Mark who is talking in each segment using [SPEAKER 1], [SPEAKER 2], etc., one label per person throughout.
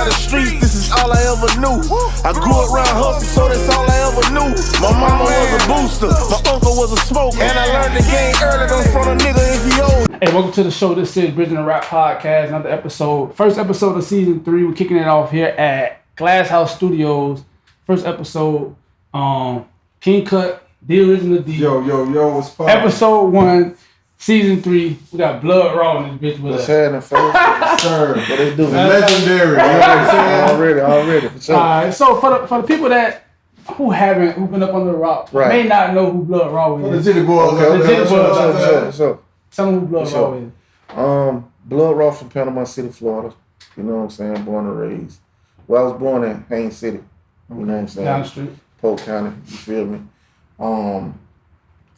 [SPEAKER 1] by the streets, this is all I ever knew. I grew up around hustle, so that's all I ever knew. My mama was a booster, my uncle was a smoker, and I learned the game early, don't front a nigga if he old.
[SPEAKER 2] Hey, welcome to the show. This is Bridging the Rap Podcast, another episode. First episode of season 3. We're kicking it off here at Glass House Studios. First episode, King Cut, the original D.
[SPEAKER 3] Yo, what's poppin'?
[SPEAKER 2] Episode 1, season 3. We got Blood Raw in this bitch with us.
[SPEAKER 1] What's happening, fellas?
[SPEAKER 3] Sir,
[SPEAKER 1] What they doing?
[SPEAKER 3] legendary. You know what I'm saying?
[SPEAKER 1] Already, for sure.
[SPEAKER 2] Alright, so for the people who been up under the rock,
[SPEAKER 1] Right.
[SPEAKER 2] may not know who Blood Raw
[SPEAKER 3] The
[SPEAKER 2] is.
[SPEAKER 3] Jitty Boys.
[SPEAKER 1] So,
[SPEAKER 2] Tell them who Blood Raw is.
[SPEAKER 1] Blood Raw from Panama City, Florida. You know what I'm saying? Born and raised. Well, I was born in Haines City. You know what I'm saying?
[SPEAKER 2] Down the street.
[SPEAKER 1] Polk County, you feel me?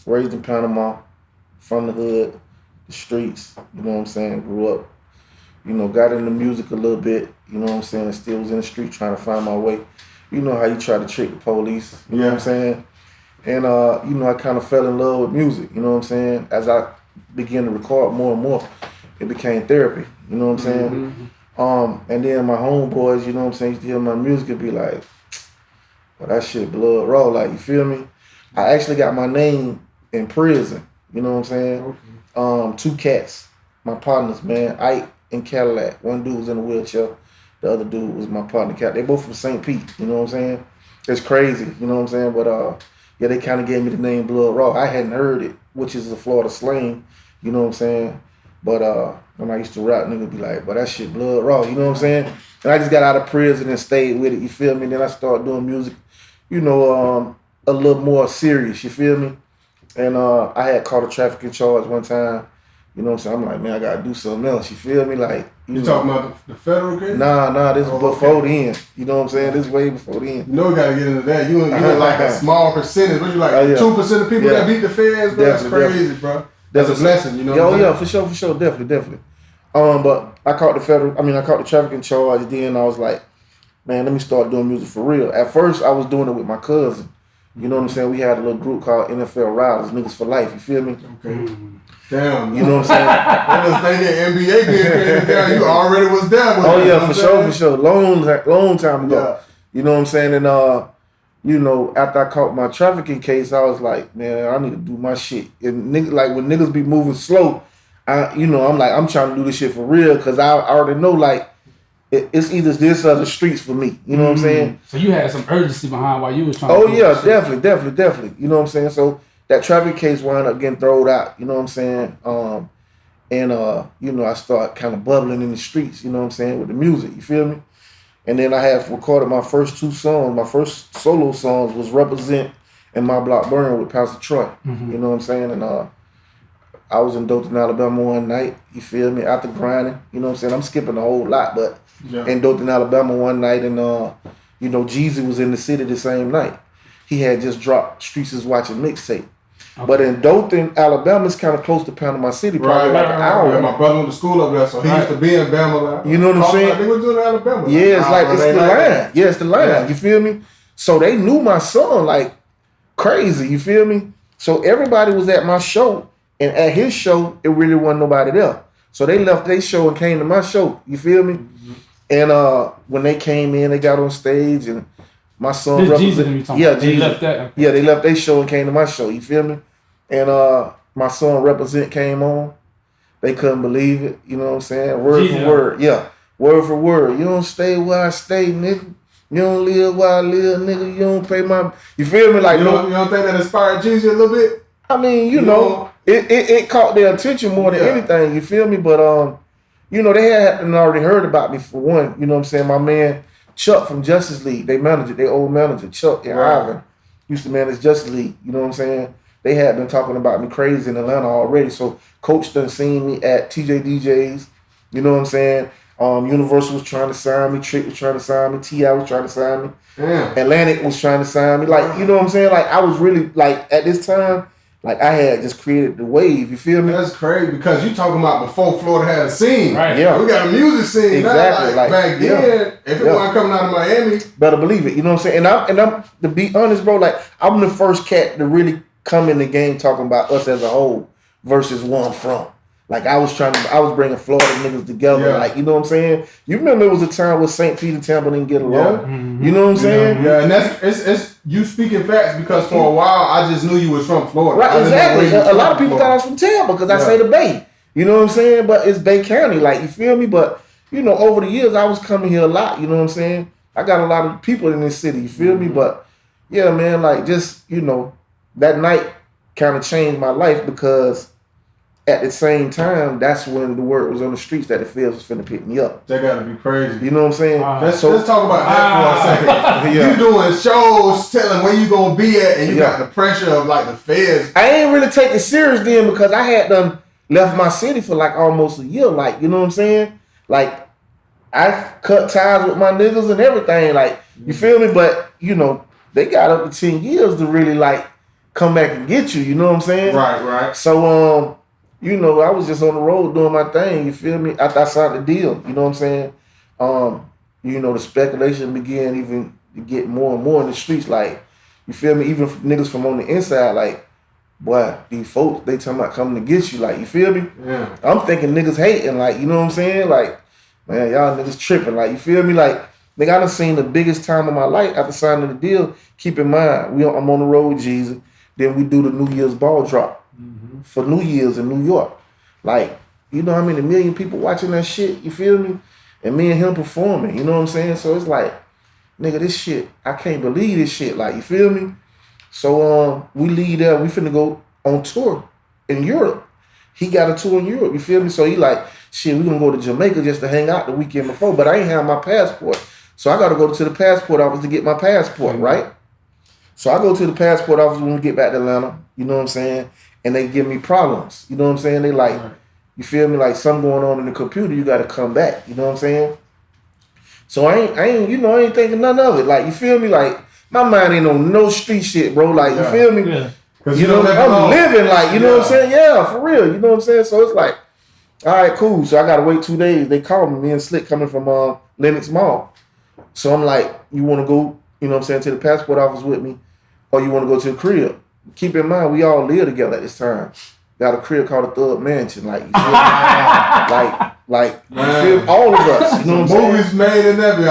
[SPEAKER 1] Raised in Panama, from the hood, the streets, you know what I'm saying? Grew up, you know, got into music a little bit, you know what I'm saying? Still was in the street trying to find my way. You know how you try to trick the police, you know what I'm saying? And, you know, I kind of fell in love with music, you know what I'm saying? As I began to record more and more, it became therapy, you know what I'm saying? And then my homeboys, you know what I'm saying, used to hear my music and be like, well, that shit Blood Raw, like, you feel me? I actually got my name in prison, you know what I'm saying? Okay. 2 cats, my partners, man, Ike and Cadillac. One dude was in a wheelchair, the other dude was my partner, Cat. They both from St. Pete, you know what I'm saying? It's crazy, you know what I'm saying? But yeah, they kind of gave me the name Blood Raw. I hadn't heard it, which is a Florida slang, you know what I'm saying? But when I used to rap, niggas be like, but that shit Blood Raw, you know what I'm saying? And I just got out of prison and stayed with it, you feel me? Then I started doing music, you know, a little more serious, you feel me? And I had caught a trafficking charge one time, you know what I'm saying? I'm like, man, I gotta do something else, you feel me? Like,
[SPEAKER 3] You talking about the federal case?
[SPEAKER 1] Nah, this is before then, you know what I'm saying? This is way before then.
[SPEAKER 3] You know we gotta get into that. You like a small percentage. What you like, 2% of people that beat the feds, bro? That's crazy, bro. That's a blessing, you know what I'm saying?
[SPEAKER 1] Yeah, for sure, definitely. But I caught the trafficking charge, then I was like, man, let me start doing music for real. At first, I was doing it with my cousin. You know what I'm saying? We had a little group called NFL Riders, Niggas for Life, you feel me?
[SPEAKER 3] Okay. Damn.
[SPEAKER 1] You know what I'm saying?
[SPEAKER 3] I was thinking NBA being crazy down. You already was down with it.
[SPEAKER 1] Yeah, for sure. Long time ago. Yeah. You know what I'm saying? And, you know, after I caught my trafficking case, I was like, man, I need to do my shit. And like when niggas be moving slow, I'm trying to do this shit for real because I already know, like, it's either this or the streets for me. You know what I'm saying?
[SPEAKER 2] So you had some urgency behind while you was trying
[SPEAKER 1] to do definitely. You know what I'm saying? So that traffic case wound up getting thrown out, you know what I'm saying? You know, I start kind of bubbling in the streets, you know what I'm saying, with the music, you feel me? And then I have recorded my first 2 songs. My first solo songs was Represent and My Block Burn with Pastor Troy, you know what I'm saying? And I was in Dothan, Alabama one night, you feel me, after grinding, you know what I'm saying? I'm skipping a whole lot, but in Dothan, Alabama one night, and you know, Jeezy was in the city the same night. He had just dropped Streets is Watching mixtape. Okay. But in Dothan, Alabama, it's kind of close to Panama City, probably like an hour.
[SPEAKER 3] Right. My brother went to school up there, so he used to be in Bama.
[SPEAKER 1] You know what I'm saying?
[SPEAKER 3] They were doing Alabama.
[SPEAKER 1] Yeah, it's the line. Yeah, it's the line. Yeah. You feel me? So they knew my son like crazy. You feel me? So everybody was at my show, and at his show, it really wasn't nobody there. So they left their show and came to my show. You feel me? Mm-hmm. And when they came in, they got on stage, and my son
[SPEAKER 2] represented. They left that. Okay.
[SPEAKER 1] Yeah, they left their show and came to my show. You feel me? And my son Represent came on. They couldn't believe it. You know what I'm saying? Word for word. Yeah, word for word. You don't stay where I stay, nigga. You don't live where I live, nigga. You don't pay my. You feel me? Like
[SPEAKER 3] you don't think that inspired Jeezy a little bit?
[SPEAKER 1] I mean, you know, it caught their attention more than anything. You feel me? But you know, they hadn't already heard about me for one. You know what I'm saying? My man Chuck from Justice League, they old manager, Chuck and Ivan, used to manage Justice League. You know what I'm saying? They had been talking about me crazy in Atlanta already. So Coach done seen me at TJ DJs. You know what I'm saying? Universal was trying to sign me. Trick was trying to sign me. T.I. was trying to sign me. Damn. Atlantic was trying to sign me. Like, you know what I'm saying? Like, I was really, like, at this time, like, I had just created the wave. You feel me?
[SPEAKER 3] That's crazy because you talking about before Florida had a scene.
[SPEAKER 2] Right.
[SPEAKER 1] Yeah.
[SPEAKER 3] We got a music scene.
[SPEAKER 1] Exactly.
[SPEAKER 3] Now, like back then, if it wasn't coming out of Miami.
[SPEAKER 1] Better believe it. You know what I'm saying? And I'm to be honest, bro, like, I'm the first cat to really come in the game talking about us as a whole versus where I'm from. Like I was bringing Florida niggas together.
[SPEAKER 3] Yeah.
[SPEAKER 1] Like, you know what I'm saying? You remember it was a time where St. Pete and Tampa didn't get along.
[SPEAKER 3] Yeah.
[SPEAKER 2] Mm-hmm.
[SPEAKER 1] You know what I'm saying?
[SPEAKER 3] Yeah, and it's you speaking facts because for a while I just knew you was from Florida.
[SPEAKER 1] Right, exactly. A lot of people thought I was from Tampa because I say the Bay. You know what I'm saying? But it's Bay County, like, you feel me? But, you know, over the years, I was coming here a lot, you know what I'm saying? I got a lot of people in this city, you feel me? But, yeah, man, like, just, you know, that night kind of changed my life because at the same time, that's when the word was on the streets that the Feds was finna pick me up.
[SPEAKER 3] That gotta be crazy.
[SPEAKER 1] You know what I'm saying?
[SPEAKER 3] Let's talk about that for a second. You doing shows, telling where you gonna be at, and you got the pressure of, like, the Feds.
[SPEAKER 1] I ain't really take it serious then because I had done left my city for like almost a year, like, you know what I'm saying? Like, I cut ties with my niggas and everything, like, you feel me? But, you know, they got up to 10 years to really, like, come back and get you, you know what I'm saying?
[SPEAKER 3] Right.
[SPEAKER 1] So, you know, I was just on the road doing my thing, you feel me? After I signed the deal, you know what I'm saying? You know, the speculation began even to get more and more in the streets, like, you feel me? Even niggas from on the inside, like, boy, these folks, they talking about coming to get you, like, you feel me?
[SPEAKER 3] Yeah. I'm
[SPEAKER 1] thinking niggas hating, like, you know what I'm saying? Like, man, y'all niggas tripping, like, you feel me? Like, nigga, I done seen the biggest time of my life after signing the deal. Keep in mind, I'm on the road with Jeezy. Then we do the New Year's ball drop for New Year's in New York. Like, you know how many million people watching that shit, you feel me? And me and him performing, you know what I'm saying? So it's like, nigga, this shit, I can't believe this shit, like, you feel me? So we leave there, we finna go on tour in Europe. He got a tour in Europe, you feel me? So he like, shit, we gonna go to Jamaica just to hang out the weekend before, but I ain't have my passport. So I gotta go to the passport office to get my passport, right? So I go to the passport office when we get back to Atlanta, you know what I'm saying? And they give me problems, you know what I'm saying? They like, you feel me? Like something going on in the computer, you gotta come back, you know what I'm saying? So I ain't thinking none of it. Like, you feel me? Like, my mind ain't on no street shit, bro. Like, you feel me?
[SPEAKER 2] Yeah.
[SPEAKER 1] You know, I'm living like, you know what I'm saying? Yeah, for real. You know what I'm saying? So it's like, all right, cool. So I got to wait 2 days. They called me and Slick coming from Lenox Mall. So I'm like, you want to go, you know what I'm saying, to the passport office with me, or you want to go to the crib? Keep in mind, we all live together at this time. Got a crib called a Thug Mansion. Like, you feel me? Like, you feel all of us. You know what I'm saying?
[SPEAKER 3] Movies made in every.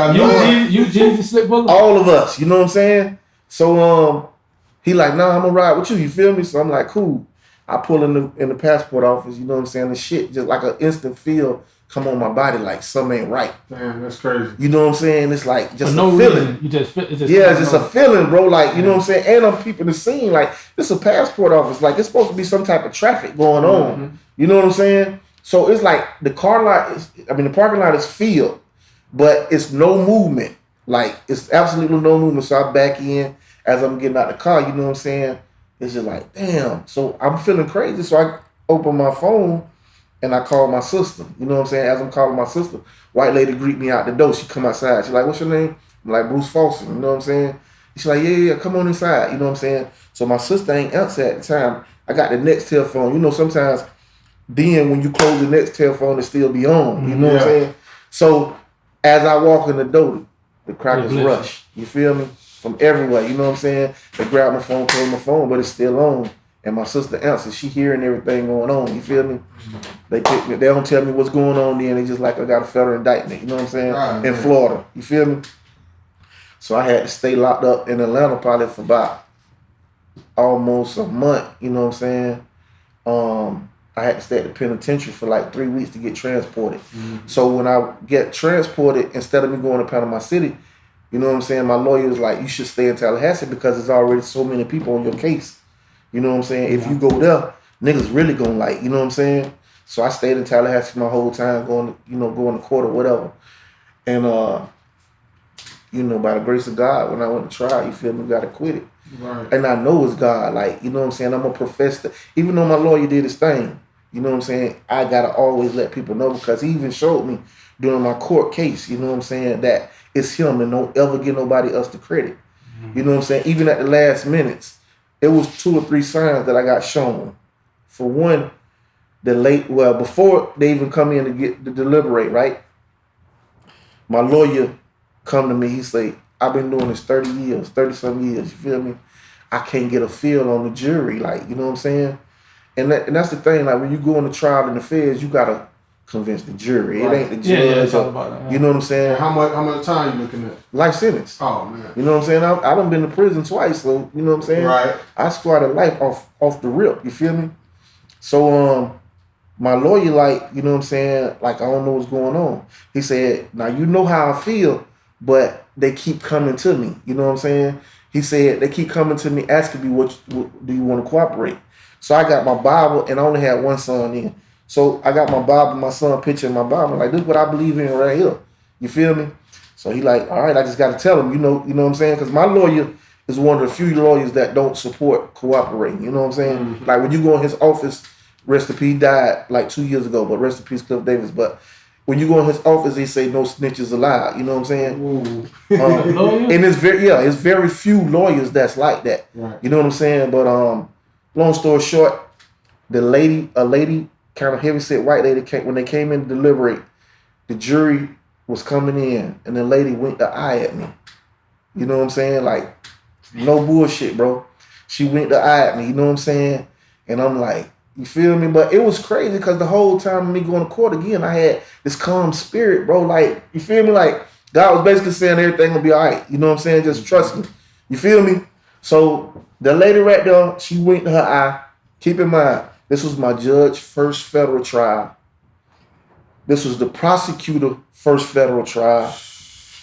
[SPEAKER 2] You Jeezy, Slick Bullet.
[SPEAKER 1] All of us. You know what I'm saying? So he like, nah, I'm gonna ride with you. You feel me? So I'm like, cool. I pull in the passport office. You know what I'm saying? The shit just like an instant feel come on my body like something ain't right.
[SPEAKER 3] Damn, that's crazy.
[SPEAKER 1] You know what I'm saying? It's like just
[SPEAKER 2] no
[SPEAKER 1] a feeling.
[SPEAKER 2] Reason. You just feel. It's
[SPEAKER 1] just a feeling, bro. Like, you know what I'm saying? And I'm peeping the scene. Like, this is a passport office. Like, it's supposed to be some type of traffic going on. You know what I'm saying? So it's like the parking lot is filled, but it's no movement. Like, it's absolutely no movement. So I back in as I'm getting out the car, you know what I'm saying? It's just like, damn. So I'm feeling crazy. So I open my phone and I call my sister. You know what I'm saying? As I'm calling my sister, white lady greet me out the door. She come outside. She's like, what's your name? I'm like, Bruce Folsom. You know what I'm saying? She's like, yeah, come on inside. You know what I'm saying? So my sister ain't answer at the time. I got the next telephone. You know, sometimes then when you close the next telephone, it still be on. You know what I'm saying? So as I walk in the door, the crackers rush. You feel me? From everywhere. You know what I'm saying? They grab my phone, close my phone, but it's still on. And my sister answers. She hearing everything going on. You feel me? They pick me. They don't tell me what's going on then. They just like, I got a federal indictment. You know what I'm saying? In Florida. You feel me? So I had to stay locked up in Atlanta probably for about almost a month. You know what I'm saying? I had to stay at the penitentiary for like 3 weeks to get transported. So when I get transported, instead of me going to Panama City, you know what I'm saying? My lawyer was like, you should stay in Tallahassee because there's already so many people on your case. You know what I'm saying? If you go there, niggas really gonna like, you know what I'm saying? So I stayed in Tallahassee my whole time going to court or whatever. And, you know, by the grace of God, when I went to trial, you feel me, got acquitted. Right. And I know it's God. Like, you know what I'm saying? I'm a professor. Even though my lawyer did his thing, you know what I'm saying? I gotta always let people know because he even showed me during my court case, you know what I'm saying, that it's him and don't ever give nobody else the credit. You know what I'm saying? Even at the last minutes, it was 2 or 3 signs that I got shown. For one, before they even come in to deliberate, right? My lawyer come to me, he say, I've been doing this 30 some years, you feel me? I can't get a feel on the jury, like, you know what I'm saying? And that's the thing. Like when you go on the trial in the feds, you gotta convince the jury. Right. It ain't the judge. You know what I'm saying?
[SPEAKER 3] And how much time you looking at?
[SPEAKER 1] Life sentence.
[SPEAKER 3] Oh man.
[SPEAKER 1] You know what I'm saying? I done been to prison twice, so you know what I'm saying?
[SPEAKER 3] Right.
[SPEAKER 1] I squatted life off the rip. You feel me? So my lawyer, like, you know what I'm saying? Like, I don't know what's going on. He said, now you know how I feel, but they keep coming to me. You know what I'm saying? He said, they keep coming to me asking me, what do you want to cooperate? So I got my Bible, and I only had one son in. So I got my Bible, my son picture in my Bible. Like, this is what I believe in right here. You feel me? So he like, all right, I just got to tell him, you know what I'm saying? Because my lawyer is one of the few lawyers that don't support cooperating. You know what I'm saying? Mm-hmm. Like when you go in his office, rest in peace, he died like 2 years ago, but rest in peace, Cliff Davis. But when you go in his office, they say no snitches allowed. You know what I'm saying? And it's very few lawyers that's like that. Right. You know what I'm saying? But long story short, a lady, kind of heavyset white lady, when they came in to deliberate, the jury was coming in, and the lady winked the eye at me. You know what I'm saying? Like, no bullshit, bro. She winked the eye at me. You know what I'm saying? And I'm like, you feel me? But it was crazy because the whole time of me going to court again, I had this calm spirit, bro. Like, you feel me? Like, God was basically saying everything will be all right. You know what I'm saying? Just trust me. You feel me? So the lady right there, she winked her eye. Keep in mind, this was my judge's first federal trial. This was the prosecutor first federal trial.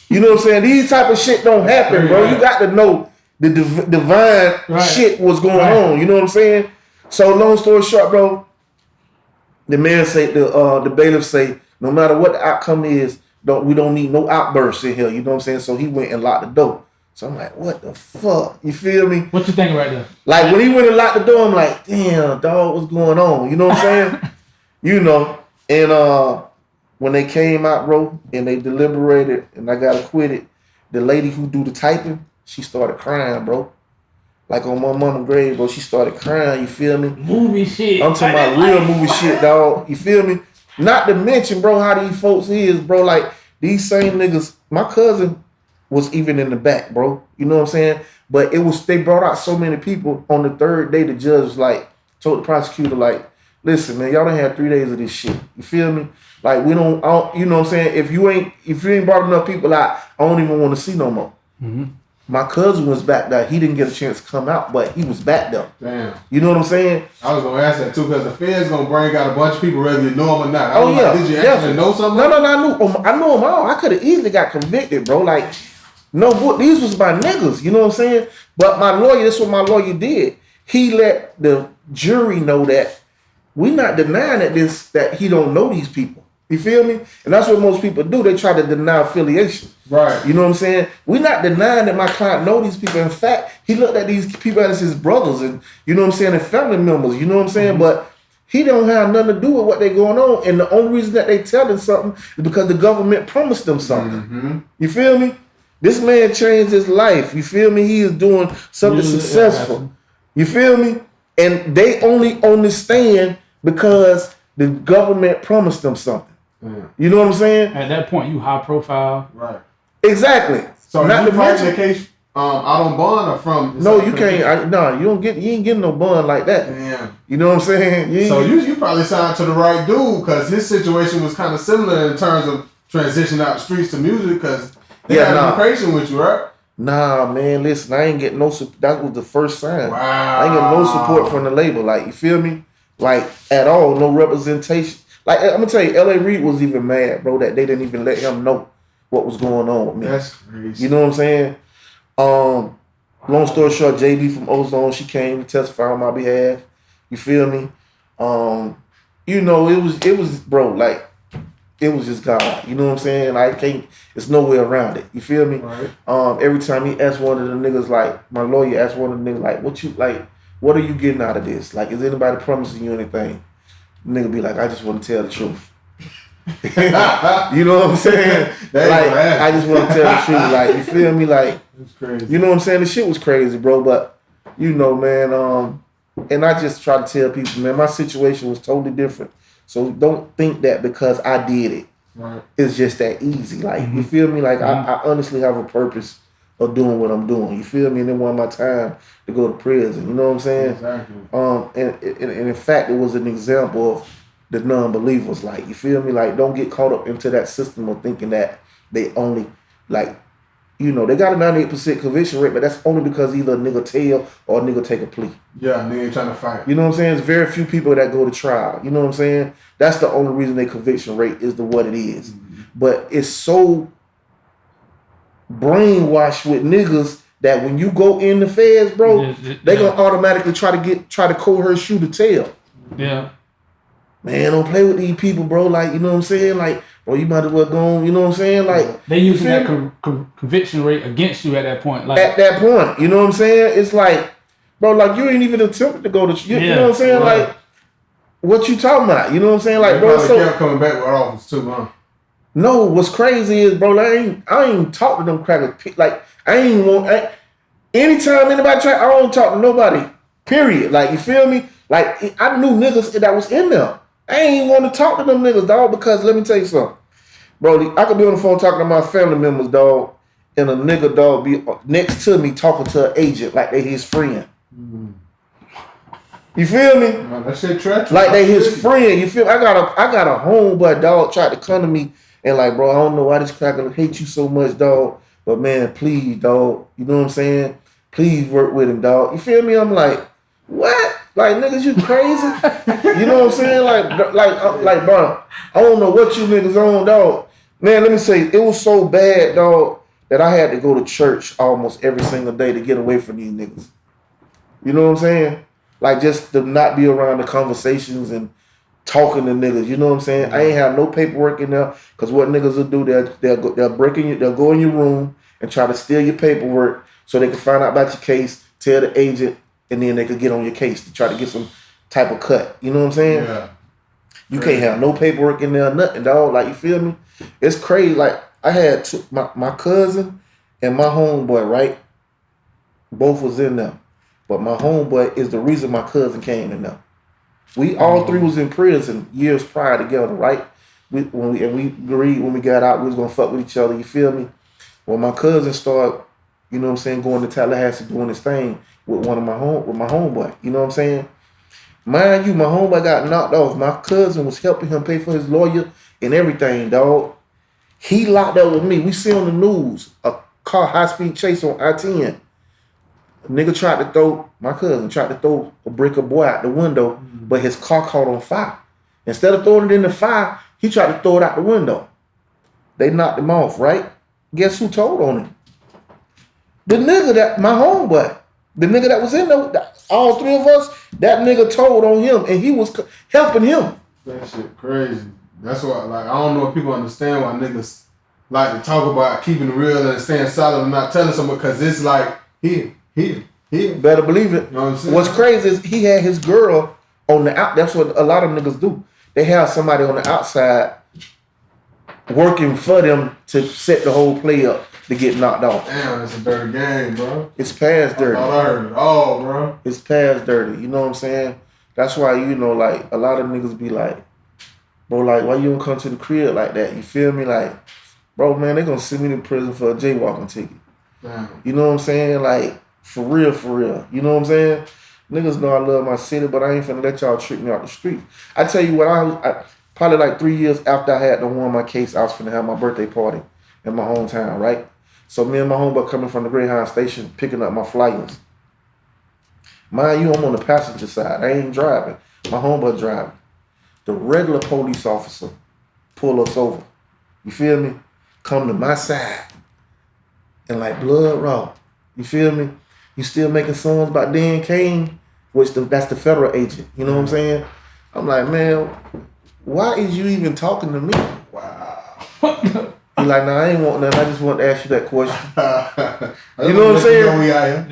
[SPEAKER 1] You know what I'm saying? These type of shit don't happen, bro. You got to know the divine shit was going on. You know what I'm saying? So long story short, bro, the man say, the bailiff say, no matter what the outcome is, we don't need no outbursts in here. You know what I'm saying? So he went and locked the door. So I'm like, what the fuck? You feel me?
[SPEAKER 2] What you think right there?
[SPEAKER 1] Like when he went and locked the door, I'm like, damn, dog, what's going on? You know what I'm saying? You know, and when they came out, bro, and they deliberated and I got acquitted, the lady who do the typing, she started crying, bro. Like on my mama's grave, bro, she started crying, you feel me?
[SPEAKER 2] Movie shit.
[SPEAKER 1] I'm talking about real movie shit, dog. You feel me? Not to mention, bro, how these folks is, bro. Like, these same niggas, my cousin was even in the back, bro. You know what I'm saying? But they brought out so many people. On the third day, the judge was like, told the prosecutor, like, listen, man, y'all done had 3 days of this shit. You feel me? Like, you know what I'm saying? If you ain't brought enough people out, I don't even want to see no more. Mm-hmm. My cousin was back there. He didn't get a chance to come out, but he was back there.
[SPEAKER 3] Damn.
[SPEAKER 1] You know what I'm saying?
[SPEAKER 3] I was going to ask that too, because the Fed's going to bring out a bunch of people whether you know them or not. Did you actually know something?
[SPEAKER 1] No, I know them all. I could have easily got convicted, bro. Like, no, these was my niggas. You know what I'm saying? But my lawyer, this is what my lawyer did. He let the jury know that we not denying that he don't know these people. You feel me? And that's what most people do. They try to deny affiliation.
[SPEAKER 3] Right.
[SPEAKER 1] You know what I'm saying? We're not denying that my client know these people. In fact, he looked at these people as his brothers and, you know what I'm saying, and family members. You know what I'm saying? Mm-hmm. But he don't have nothing to do with what they going on. And the only reason that they telling something is because the government promised them something. Mm-hmm. You feel me? This man changed his life. You feel me? He is doing something successful. You feel me? And they only understand because the government promised them something. Mm. You know what I'm saying?
[SPEAKER 2] At that point, you high profile.
[SPEAKER 3] Right.
[SPEAKER 1] Exactly.
[SPEAKER 3] So not you fighting the case out on bond or from?
[SPEAKER 1] No, you can't. You ain't getting no bond like that.
[SPEAKER 3] Damn.
[SPEAKER 1] You know what I'm saying?
[SPEAKER 3] You probably signed to the right dude because his situation was kind of similar in terms of transitioning out the streets to music because they had a patient with you, right?
[SPEAKER 1] Nah, man, listen, I ain't getting no support. That was the first sign.
[SPEAKER 3] Wow.
[SPEAKER 1] I ain't getting no support from the label. Like, you feel me? Like, at all. No representation. Like, I'm going to tell you, L.A. Reid was even mad, bro, that they didn't even let him know what was going on with me.
[SPEAKER 3] That's crazy.
[SPEAKER 1] You know what I'm saying? Long story short, JB from Ozone, she came to testify on my behalf. You feel me? You know, it was, bro, like, it was just God. You know what I'm saying? It's no way around it. You feel me?
[SPEAKER 3] Right.
[SPEAKER 1] Every time he asked one of the niggas, like, my lawyer asked one of the niggas, like, what are you getting out of this? Like, is anybody promising you anything? The nigga be like, I just want to tell the truth. You know what I'm saying? I just want to tell the truth. Like, you feel me? Like,
[SPEAKER 3] it's crazy.
[SPEAKER 1] You know what I'm saying? The shit was crazy, bro. But, you know, man, and I just try to tell people, man, my situation was totally different. So don't think that because I did it, right, it's just that easy. Like, you feel me? Like, I honestly have a purpose of doing what I'm doing. You feel me? And it wasn't my time to go to prison. You know what I'm saying?
[SPEAKER 3] Exactly.
[SPEAKER 1] And in fact, it was an example of the non-believers. Like, you feel me? Like, don't get caught up into that system of thinking that they only, like, you know, they got a 98% conviction rate, but that's only because either a nigga tell or a nigga take a plea.
[SPEAKER 3] Yeah, nigga ain't trying to fight.
[SPEAKER 1] You know what I'm saying? There's very few people that go to trial. You know what I'm saying? That's the only reason their conviction rate is what it is. Mm-hmm. But it's so brainwashed with niggas that when you go in the feds, bro, they gonna automatically try to coerce you to tell.
[SPEAKER 2] Yeah.
[SPEAKER 1] Man, don't play with these people, bro. Like, you know what I'm saying? Like, bro, you might as well go on, you know what I'm saying? Like,
[SPEAKER 2] they using that conviction rate against you at that point. Like,
[SPEAKER 1] at that point, you know what I'm saying? It's like, bro, like, you ain't even attempted to go to, you know what I'm saying? Right. Like, what you talking about? You know what I'm saying? Like, bro,
[SPEAKER 3] so kept coming back with offers too, huh?
[SPEAKER 1] No, what's crazy is, bro, I ain't talk to them crackers. Like, anytime anybody try, I don't talk to nobody. Period. Like, you feel me? Like, I knew niggas that was in there. I ain't want to talk to them niggas, dog, because let me tell you something. Bro, I could be on the phone talking to my family members, dog, and a nigga, dog, be next to me talking to an agent like they his friend. Mm. You feel me?
[SPEAKER 3] Man, that shit treacherous.
[SPEAKER 1] Like they his friend. You feel me? I got a homeboy, dog, tried to come to me and like, bro, I don't know why this cracker hate you so much, dog, but man, please, dog, you know what I'm saying? Please work with him, dog. You feel me? I'm like, what? Like, niggas, you crazy? You know what I'm saying? Like, bro, I don't know what you niggas on, dog. Man, let me say, it was so bad, dog, that I had to go to church almost every single day to get away from these niggas. You know what I'm saying? Like, just to not be around the conversations and talking to niggas. You know what I'm saying? Mm-hmm. I ain't have no paperwork in there, because what niggas will do, they'll go in your room and try to steal your paperwork so they can find out about your case, tell the agent, and then they could get on your case to try to get some type of cut. You know what I'm saying? Yeah. You can't have no paperwork in there, nothing, dog. Like, you feel me? It's crazy. Like, I had my cousin and my homeboy, right? Both was in there. But my homeboy is the reason my cousin came in there. We all three was in prison years prior together, right? We agreed when we got out we was gonna fuck with each other. You feel me? When my cousin started, you know what I'm saying, going to Tallahassee doing his thing with my homeboy. You know what I'm saying? Mind you, my homeboy got knocked off. My cousin was helping him pay for his lawyer and everything, dog. He locked up with me. We see on the news a car high-speed chase on I-10. My cousin tried to throw a brick of boy out the window, but his car caught on fire. Instead of throwing it in the fire, he tried to throw it out the window. They knocked him off, right? Guess who told on him? The nigga that, my homeboy, the nigga that was in there, all three of us, that nigga told on him, and he was helping him.
[SPEAKER 3] That shit crazy. That's why, like, I don't know if people understand why niggas like to talk about keeping it real and staying solid and not telling someone, because it's like, here.
[SPEAKER 1] Better believe it.
[SPEAKER 3] You know what I'm saying?
[SPEAKER 1] What's crazy is he had his girl on the out. That's what a lot of niggas do. They have somebody on the outside working for them to set the whole play up to get knocked off.
[SPEAKER 3] Damn, that's a dirty game, bro.
[SPEAKER 1] It's past dirty.
[SPEAKER 3] I heard it all, bro.
[SPEAKER 1] It's past dirty. You know what I'm saying? That's why, you know, like, a lot of niggas be like, bro, like, why you don't come to the crib like that? You feel me? Like, bro, man, they gonna send me to prison for a jaywalking ticket. Damn. You know what I'm saying? Like, for real. You know what I'm saying? Niggas know I love my city, but I ain't finna let y'all trick me out the street. I tell you what, I probably like 3 years after I had to won my case, I was finna have my birthday party in my hometown, right? So me and my homeboy coming from the Greyhound station, picking up my flyers. Mind you, I'm on the passenger side. I ain't driving. My homeboy driving. The regular police officer pull us over. You feel me? Come to my side. And like blood raw. You feel me? You still making songs about Dan Kane, that's the federal agent. You know what I'm saying? I'm like, man, why is you even talking to me? Wow. He like, nah, I ain't want nothing. I just want to ask you that question. You know what I'm saying?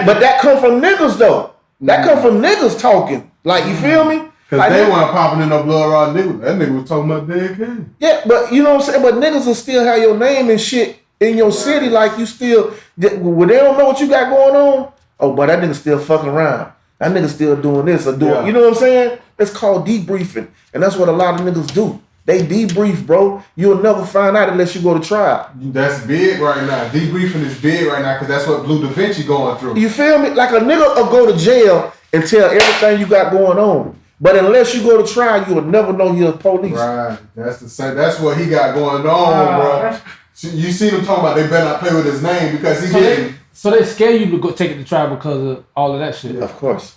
[SPEAKER 1] But that come from niggas though. That come from niggas talking. Like, you feel me?
[SPEAKER 3] Cause
[SPEAKER 1] like,
[SPEAKER 3] they weren't popping in no blood raw niggas. That nigga was talking about Dan Kane.
[SPEAKER 1] Yeah, but you know what I'm saying? But niggas will still have your name and shit in your city, like you still, when they don't know what you got going on, oh, but that nigga still fucking around. That nigga still doing this or doing, you know what I'm saying? It's called debriefing. And that's what a lot of niggas do. They debrief, bro. You'll never find out unless you go to trial.
[SPEAKER 3] That's big right now. Debriefing is big right now because that's what Blue Da Vinci going through.
[SPEAKER 1] You feel me? Like a nigga will go to jail and tell everything you got going on. But unless you go to trial, you'll never know you're police.
[SPEAKER 3] Right. That's the same. That's what he got going on, bro. You see them talking about they better not play with his name because he didn't.
[SPEAKER 2] So they scare you to go take it to trial because of all of that shit.
[SPEAKER 1] Yeah. Of course.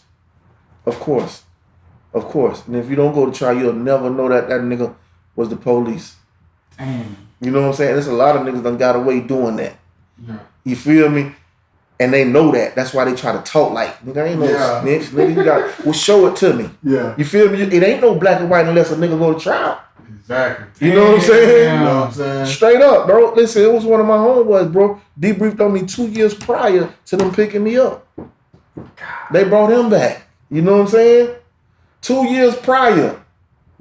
[SPEAKER 1] And if you don't go to trial, you'll never know that nigga was the police.
[SPEAKER 2] Damn.
[SPEAKER 1] You know what I'm saying? There's a lot of niggas done got away doing that.
[SPEAKER 3] Yeah.
[SPEAKER 1] You feel me? And they know that. That's why they try to talk like, nigga, I ain't no snitch. Nigga, you got, well, show it to me.
[SPEAKER 3] Yeah.
[SPEAKER 1] You feel me? It ain't no black and white unless a nigga go to trial.
[SPEAKER 3] Exactly.
[SPEAKER 1] You know what I'm saying?
[SPEAKER 3] You know what I'm saying?
[SPEAKER 1] Straight up, bro. Listen, it was one of my homeboys, bro. Debriefed on me 2 years prior to them picking me up. They brought him back. You know what I'm saying? 2 years prior.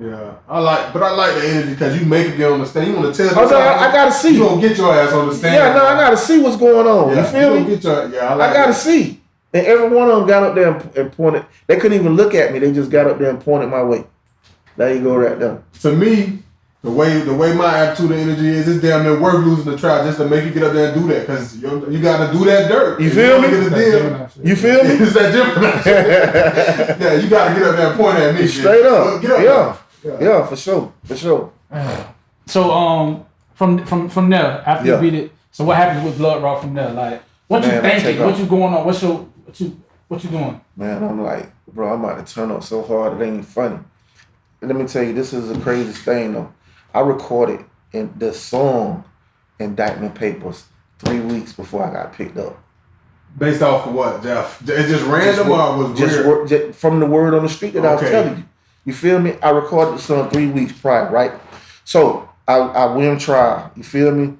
[SPEAKER 3] Yeah, I like the energy because you make it get on the stand. You want to tell
[SPEAKER 1] me. I gotta see.
[SPEAKER 3] You gonna get your ass on the stand.
[SPEAKER 1] Yeah, no, I gotta see what's going on.
[SPEAKER 3] Yeah,
[SPEAKER 1] you feel me? I gotta see. And every one of them got up there and pointed. They couldn't even look at me. They just got up there and pointed my way. There you go, right there.
[SPEAKER 3] To me, the way my attitude and energy is, it's damn near worth losing the trial just to make you get up there and do that because you got to do that dirt.
[SPEAKER 1] You feel me? You feel me?
[SPEAKER 3] It's that Gemini shit. Yeah, you got to get up there and point at me.
[SPEAKER 1] Straight up.
[SPEAKER 3] Get up
[SPEAKER 1] there. Yeah, for sure.
[SPEAKER 2] So from there, after you beat it, so what happened with Blood Raw from there? Like, what you thinking? What you going on? What you doing? Man,
[SPEAKER 1] I'm like, bro, I'm about to turn up so hard it ain't funny. Let me tell you, this is the craziest thing though. I recorded the song Indictment Papers 3 weeks before I got picked up.
[SPEAKER 3] Based off of what, Jeff? It's just random or was weird?
[SPEAKER 1] Just from the word on the street that I was telling you. You feel me? I recorded the song 3 weeks prior, right? So I went on trial. You feel me?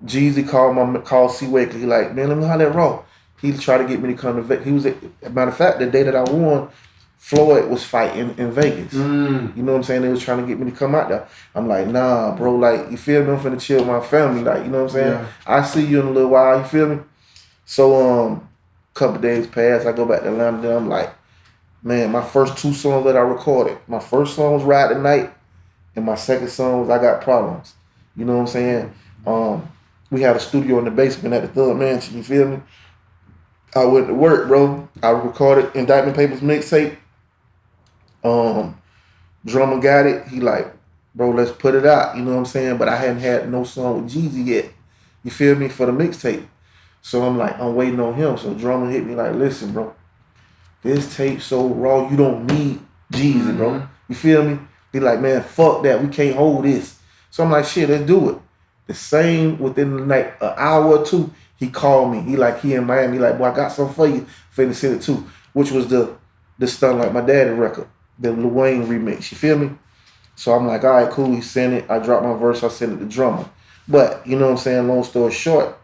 [SPEAKER 1] Jeezy called C. Wakely. He like, man, let me holler at Raw. He tried to get me to come to Vegas. He was, matter of fact, the day that I won, Floyd was fighting in Vegas. You know what I'm saying? They was trying to get me to come out there. I'm like, nah, bro. Like, you feel me? I'm finna chill with my family. Like, you know what I'm saying? Yeah. I see you in a little while. You feel me? So, couple days passed. I go back to Atlanta. Then I'm like, man, my first 2 songs that I recorded. My first song was Ride the Night, and my second song was I Got Problems. You know what I'm saying? We had a studio in the basement at the Third Mansion. You feel me? I went to work, bro. I recorded Indictment Papers mixtape. Drummer got it. He like, bro, let's put it out. You know what I'm saying? But I hadn't had no song with Jeezy yet. You feel me? For the mixtape. So I'm like, I'm waiting on him. So drummer hit me like, listen, bro, this tape so raw, you don't need Jeezy, bro. You feel me? He like, man, fuck that. We can't hold this. So I'm like, shit, let's do it. The same within the night, an hour or 2, he called me. He like, he in Miami. He like, boy, I got something for you. Finna send it too. Which was the Stun Like My Daddy record. The Lil Wayne remix. You feel me? So I'm like, all right, cool. He sent it. I dropped my verse. I sent it to drummer. But, you know what I'm saying? Long story short,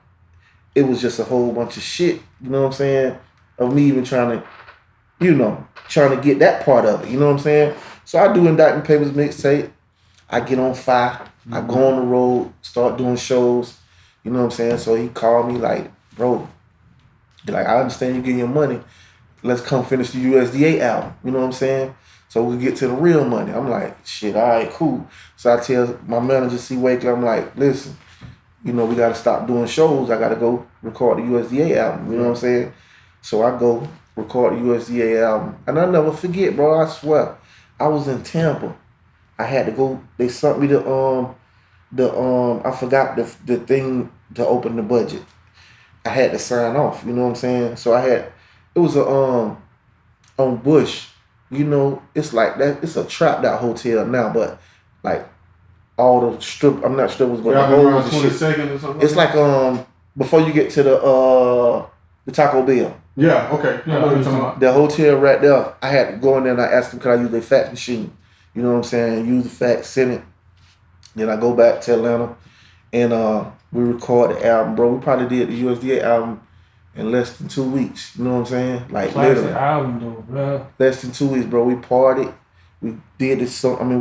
[SPEAKER 1] it was just a whole bunch of shit. You know what I'm saying? Of me even trying to get that part of it. You know what I'm saying? So I do Indictment Papers mixtape. I get on fire. I go on the road, start doing shows. You know what I'm saying? So he called me like, bro, like, I understand you getting your money. Let's come finish the USDA album. You know what I'm saying? So we get to the real money. I'm like, shit, all right, cool. So I tell my manager, C. Wakely, I'm like, listen, we got to stop doing shows. I got to go record the USDA album. You know what I'm saying? So I go record the USDA album. And I never forget, bro, I swear. I was in Tampa. I had to go, they sent me I forgot the thing to open the budget. I had to sign off, you know what I'm saying? So it was on Bush. It's like that. It's a trapped out hotel now, but like all the I'm not strippers, but the holes and shit. Or something. It's like before you get to the Taco Bell.
[SPEAKER 3] Yeah, okay. Yeah,
[SPEAKER 1] the hotel right there. I had to go in there and I asked them, could I use their fax machine? You know what I'm saying? Use the fax, send it. Then I go back to Atlanta and we record the album, bro. We probably did the USDA album in less than 2 weeks. You know what I'm saying? Like literally.
[SPEAKER 2] Album though, bro.
[SPEAKER 1] Less than 2 weeks, bro. We partied. We did we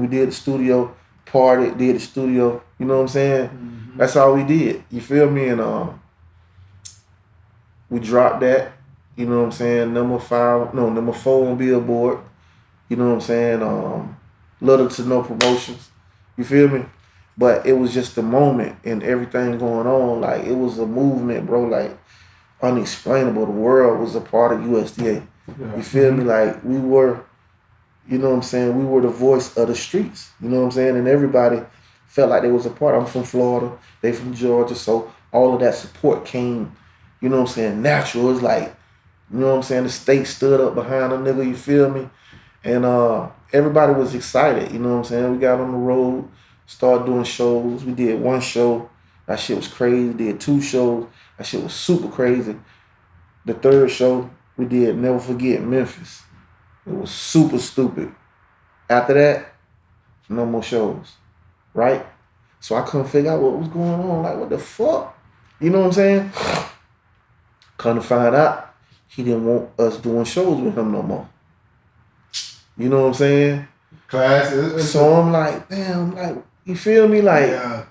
[SPEAKER 1] did the studio, partied, did the studio. You know what I'm saying? Mm-hmm. That's all we did. You feel me? And we dropped that. You know what I'm saying? Number 4 on Billboard. You know what I'm saying? Little to no promotions. You feel me? But it was just the moment and everything going on. Like, it was a movement, bro. Like, unexplainable. The world was a part of USDA.
[SPEAKER 3] Yeah.
[SPEAKER 1] You feel me? Like, we were, you know what I'm saying? We were the voice of the streets. You know what I'm saying? And everybody felt like they was a part. I'm from Florida. They from Georgia. So all of that support came, you know what I'm saying, natural. It's like, you know what I'm saying? The state stood up behind a nigga, you feel me? And everybody was excited, you know what I'm saying? We got on the road, started doing shows. We did one show. That shit was crazy. Did 2 shows. That shit was super crazy. The 3rd show, we did Never Forget Memphis. It was super stupid. After that, no more shows, right? So I couldn't figure out what was going on. Like, what the fuck? You know what I'm saying? Come to find out, he didn't want us doing shows with him no more. You know what I'm saying? So I'm like, damn, like, you feel me? Like,
[SPEAKER 3] yeah.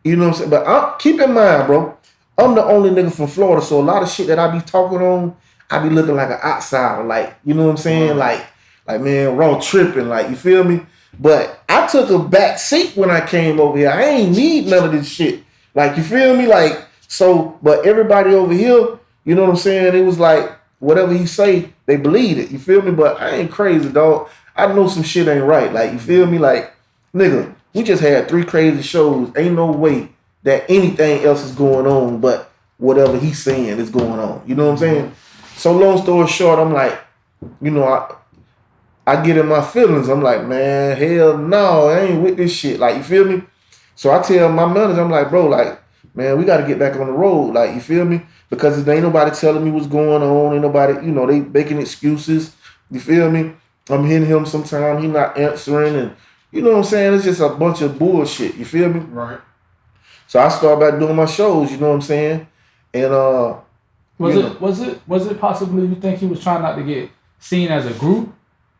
[SPEAKER 1] You know what I'm saying? But keep in mind, bro, I'm the only nigga from Florida, so a lot of shit that I be talking on, I be looking like an outsider. Like, you know what I'm saying? Like, man, raw tripping, like, you feel me? But I took a back seat when I came over here. I ain't need none of this shit. Like, you feel me? Like, so, but everybody over here, you know what I'm saying? It was like, whatever he say, they believe it. You feel me? But I ain't crazy, dog. I know some shit ain't right. Like, you feel me? Like, nigga, we just had 3 crazy shows. Ain't no way that anything else is going on but whatever he's saying is going on. You know what I'm saying? So long story short, I'm like, you know, I get in my feelings. I'm like, man, hell no, I ain't with this shit. Like, you feel me? So I tell my manager, I'm like, bro, like, man, we got to get back on the road. Like, you feel me? Because there ain't nobody telling me what's going on. Ain't nobody, you know, they making excuses. You feel me? I'm hitting him sometime. He not answering. And you know what I'm saying? It's just a bunch of bullshit. You feel me?
[SPEAKER 3] Right.
[SPEAKER 1] So I started back doing my shows. You know what I'm saying? And
[SPEAKER 2] was it possibly you think he was trying not to get seen as a group?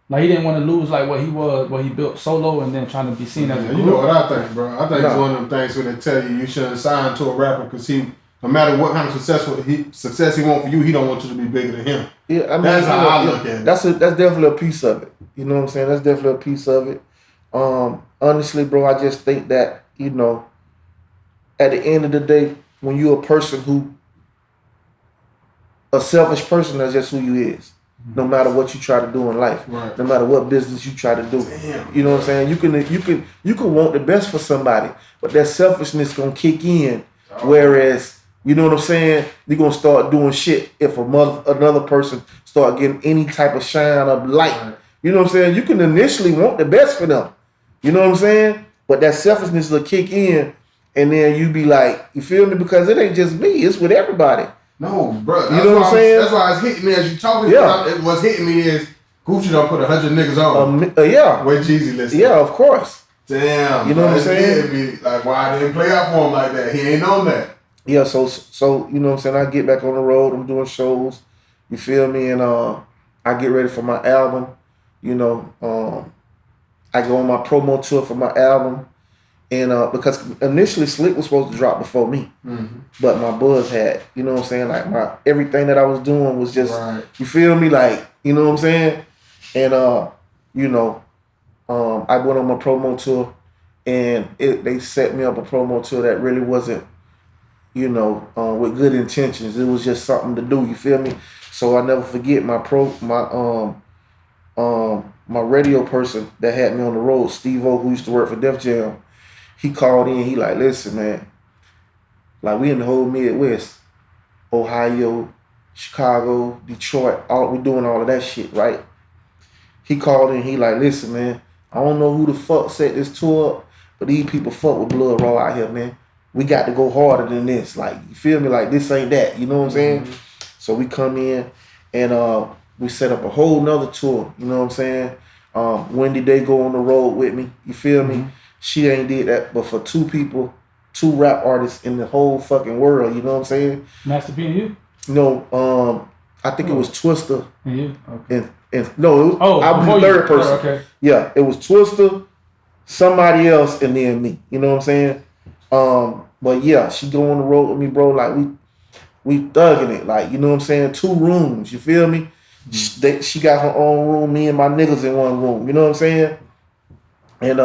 [SPEAKER 2] Like, he didn't want to lose like what he built solo and then trying to be seen as a group?
[SPEAKER 3] You know what I think, bro? I think it's one of them things where they tell you shouldn't sign to a rapper because no matter what kind of success he want for you, he don't want you to be bigger than him.
[SPEAKER 1] Yeah, I mean,
[SPEAKER 3] that's how I look at it.
[SPEAKER 1] That's definitely a piece of it. You know what I'm saying? That's definitely a piece of it. Honestly, bro, I just think that, you know, at the end of the day, when you're a person a selfish person, that's just who you is. No matter what you try to do in life,
[SPEAKER 3] right.
[SPEAKER 1] No matter what business you try to do, you know what I'm saying. You can want the best for somebody, but that selfishness gonna kick in. Whereas, you know what I'm saying, you're gonna start doing shit if another person start getting any type of shine of light. Right. You know what I'm saying. You can initially want the best for them. You know what I'm saying, but that selfishness will kick in, and then you be like, you feel me? Because it ain't just me; it's with everybody.
[SPEAKER 3] No, bro.
[SPEAKER 1] You know what I'm saying?
[SPEAKER 3] That's why it's hitting me as you talking.
[SPEAKER 1] Yeah.
[SPEAKER 3] What's hitting me is Gucci done put 100 niggas on.
[SPEAKER 1] Yeah.
[SPEAKER 3] Where Jeezy listed.
[SPEAKER 1] Yeah, of course.
[SPEAKER 3] Damn.
[SPEAKER 1] You know what I'm saying?
[SPEAKER 3] Me, like, why I didn't play out for him like that? He ain't on that.
[SPEAKER 1] Yeah. So you know what I'm saying? I get back on the road. I'm doing shows. You feel me? And I get ready for my album. You know, I go on my promo tour for my album. And because initially Slick was supposed to drop before me, but my buzz had, you know what I'm saying, like everything that I was doing was just, you feel me, like, you know what I'm saying, and you know, I went on my promo tour, and they set me up a promo tour that really wasn't, you know, with good intentions. It was just something to do. You feel me? So I never forget my radio person that had me on the road, Steve-O, who used to work for Def Jam. He called in, he like, listen, man, like we in the whole Midwest, Ohio, Chicago, Detroit, we doing all of that shit, right? He called in, he like, listen, man, I don't know who the fuck set this tour up, but these people fuck with Blood Raw out here, man. We got to go harder than this. Like, you feel me? Like, this ain't that, you know what I'm saying? So we come in and we set up a whole nother tour, you know what I'm saying? Wendy, they go on the road with me, you feel me? She ain't did that, but for 2 people, 2 rap artists in the whole fucking world, you know what I'm saying?
[SPEAKER 2] Master P and you?
[SPEAKER 1] No, I think it was Twista.
[SPEAKER 2] And you? Okay.
[SPEAKER 1] And no, it was, I was the 3rd person.
[SPEAKER 2] Okay.
[SPEAKER 1] Yeah, it was Twista, somebody else, and then me. You know what I'm saying? But yeah, she go on the road with me, bro. Like we thugging it. Like, you know what I'm saying? 2 rooms. You feel me? She got her own room. Me and my niggas in one room. You know what I'm saying? And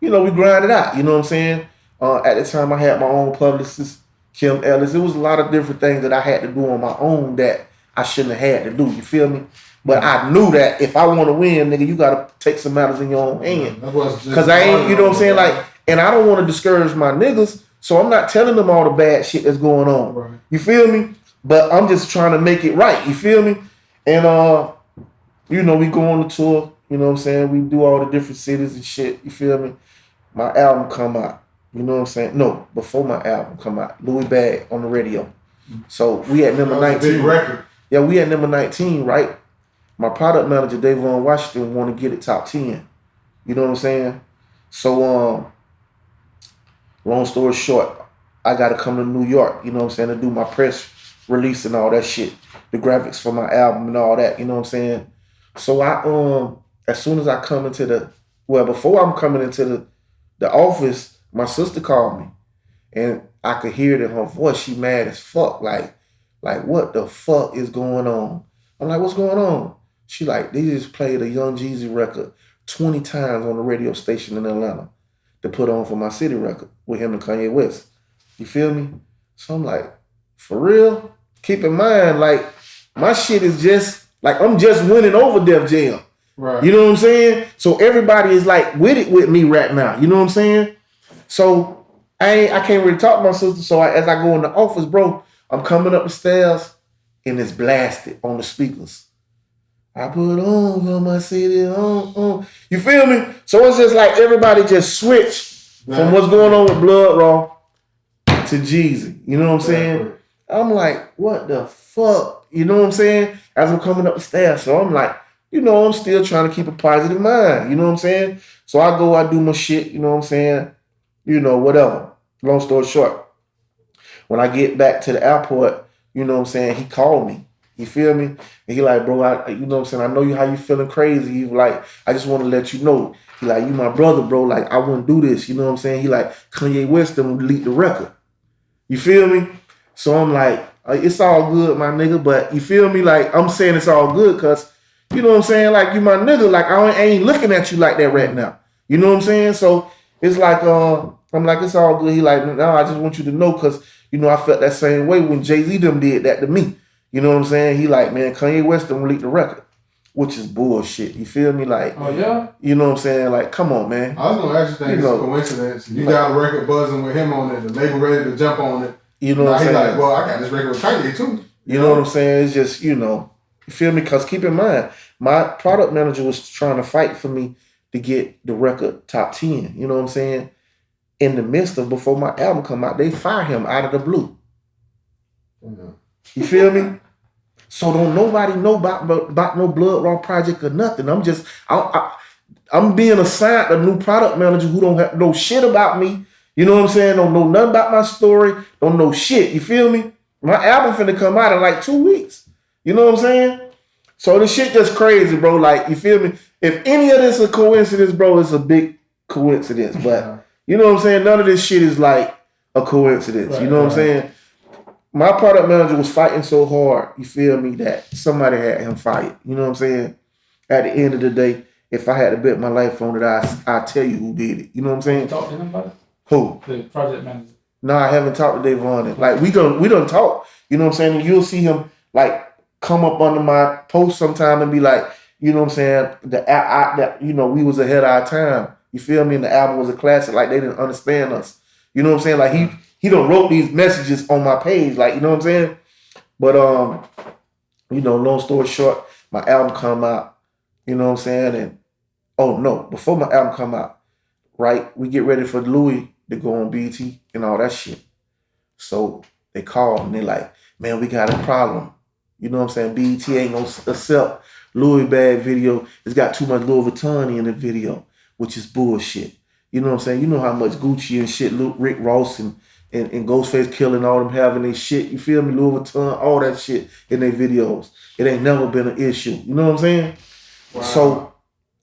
[SPEAKER 1] we grind it out. You know what I'm saying? At the time, I had my own publicist, Kim Ellis. It was a lot of different things that I had to do on my own that I shouldn't have had to do. You feel me? But I knew that if I want to win, nigga, you gotta take some matters in your own hand. Cause I ain't, you know what I'm saying? Like, and I don't want to discourage my niggas, so I'm not telling them all the bad shit that's going on.
[SPEAKER 3] Right.
[SPEAKER 1] You feel me? But I'm just trying to make it right. You feel me? And we go on the tour. You know what I'm saying? We do all the different cities and shit. You feel me? My album come out. You know what I'm saying? No, before my album come out, Louis Bag on the radio. So we at number 19.
[SPEAKER 3] Big record.
[SPEAKER 1] Yeah, we at number 19, right? My product manager, Davon Washington, want to get it top 10. You know what I'm saying? So, long story short, I got to come to New York, you know what I'm saying, to do my press release and all that shit. The graphics for my album and all that, you know what I'm saying? So I, as soon as I come into before I'm coming into the office, my sister called me. And I could hear it in her voice. She mad as fuck. Like what the fuck is going on? I'm like, what's going on? She like, they just played a Young Jeezy record 20 times on the radio station in Atlanta to put on for my city record with him and Kanye West. You feel me? So I'm like, for real? Keep in mind, like, my shit is just, like, I'm just winning over Def Jam.
[SPEAKER 3] Right.
[SPEAKER 1] You know what I'm saying? So everybody is like with it with me right now. You know what I'm saying? So I can't really talk to my sister. So as I go in the office, bro, I'm coming up the stairs and it's blasted on the speakers. I put on for my city, on. You feel me? So it's just like everybody just switched from what's going on with Blood Raw to Jeezy. You know what I'm saying? I'm like, what the fuck? You know what I'm saying? As I'm coming up the stairs. So I'm like, I'm still trying to keep a positive mind. You know what I'm saying? So I go, I do my shit. You know what I'm saying? Whatever. Long story short. When I get back to the airport, you know what I'm saying? He called me. You feel me? And he like, bro, you know what I'm saying? I know how you feeling crazy. He like, I just want to let you know. He like, you my brother, bro. Like, I wouldn't do this. You know what I'm saying? He like, Kanye West done leaked the record. You feel me? So I'm like, it's all good, my nigga. But you feel me? Like, I'm saying it's all good because, you know what I'm saying? Like, you my nigga. Like, I ain't looking at you like that right now. You know what I'm saying? So it's like, I'm like, it's all good. He like, no, I just want you to know because, I felt that same way when Jay-Z them did that to me. You know what I'm saying? He like, man, Kanye West done leaked the record, which is bullshit. You feel me? Like,
[SPEAKER 2] oh yeah,
[SPEAKER 1] you know what I'm saying? Like, come on, man.
[SPEAKER 3] I was gonna actually think it's a coincidence. You got a record buzzing with him on it, the label ready to jump on it.
[SPEAKER 1] You know what I'm saying?
[SPEAKER 3] Like, well, I got this record with Kanye too.
[SPEAKER 1] You know what I'm saying? It's just, you feel me? Because keep in mind, my product manager was trying to fight for me to get the record top 10. You know what I'm saying? In the midst of before my album come out, they fire him out of the blue.
[SPEAKER 3] Mm-hmm.
[SPEAKER 1] You feel me? So don't nobody know about no Blood Raw project or nothing. I'm being assigned a new product manager who don't have no shit about me. You know what I'm saying? Don't know nothing about my story. Don't know shit. You feel me? My album finna come out in like 2 weeks. You know what I'm saying? So this shit just crazy, bro. Like, you feel me? If any of this is a coincidence, bro, it's a big coincidence. But you know what I'm saying? None of this shit is like a coincidence. You know what I'm saying? My product manager was fighting so hard, you feel me, that somebody had him fired. You know what I'm saying? At the end of the day, if I had to bet my life on it, I'll tell you who did it. You know what I'm saying?
[SPEAKER 2] Talk to him about it?
[SPEAKER 1] Who?
[SPEAKER 2] The project manager.
[SPEAKER 1] No, I haven't talked to Davon. Like, we done talk. You know what I'm saying? And you'll see him, like, come up under my post sometime and be like, you know what I'm saying? We was ahead of our time. You feel me? And the album was a classic. Like, they didn't understand us. You know what I'm saying? Like, he done wrote these messages on my page, like, you know what I'm saying? But, long story short, my album come out, you know what I'm saying? And, before my album come out, right, we get ready for Louis to go on BT and all that shit. So they call and they like, man, we got a problem. You know what I'm saying? BET ain't gonna accept Louis Bag video. It's got too much Louis Vuitton in the video, which is bullshit. You know what I'm saying? You know how much Gucci and shit, Rick Ross and Ghostface Killing, all them having their shit, you feel me? Louis Vuitton, all that shit in their videos. It ain't never been an issue. You know what I'm saying? Wow. So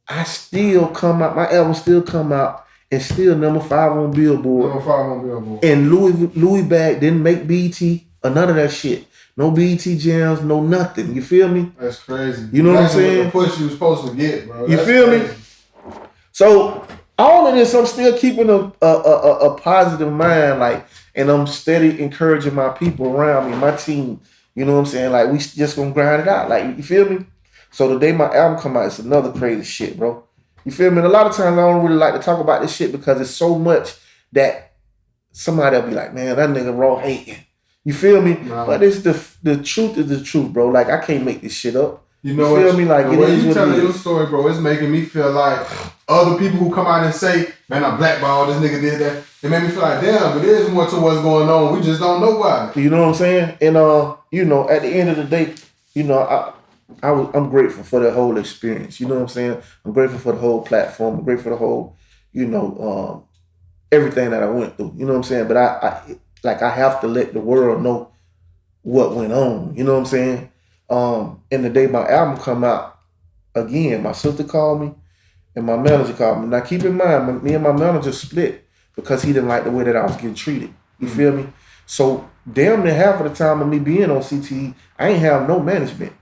[SPEAKER 1] I still come out, my album still come out and still number 5 on Billboard.
[SPEAKER 3] Number 5 on Billboard.
[SPEAKER 1] And Louis Bag didn't make BET or none of that shit. No BET jams, no nothing. You feel me?
[SPEAKER 3] That's crazy.
[SPEAKER 1] You know what I'm saying?
[SPEAKER 3] The push you was supposed to get, bro.
[SPEAKER 1] You feel me? So all of this, I'm still keeping a positive mind, like, and I'm steady encouraging my people around me, my team. You know what I'm saying? Like, we just gonna grind it out. Like, you feel me? So the day my album come out, it's another crazy shit, bro. You feel me? And a lot of times I don't really like to talk about this shit because it's so much that somebody'll be like, man, that nigga raw hating. You feel me?
[SPEAKER 3] Nah.
[SPEAKER 1] But it's the truth is the truth, bro. Like, I can't make this shit up.
[SPEAKER 3] You know
[SPEAKER 1] you feel me? Like,
[SPEAKER 3] the way you telling your story, bro, it's making me feel like other people who come out and say, man, I blackballed, this nigga did that. It made me feel like, damn, but there's more to what's going on. We just don't know why.
[SPEAKER 1] You know what I'm saying? And you know, at the end of the day, you know, I'm grateful for the whole experience. You know what I'm saying? I'm grateful for the whole platform. I'm grateful for the whole, you know, everything that I went through. You know what I'm saying? But I have to let the world know what went on. You know what I'm saying? And the day my album come out, again, my sister called me and my manager called me. Now keep in mind, me and my manager split because he didn't like the way that I was getting treated. You feel me? So damn near half of the time of me being on CTE, I ain't have no management.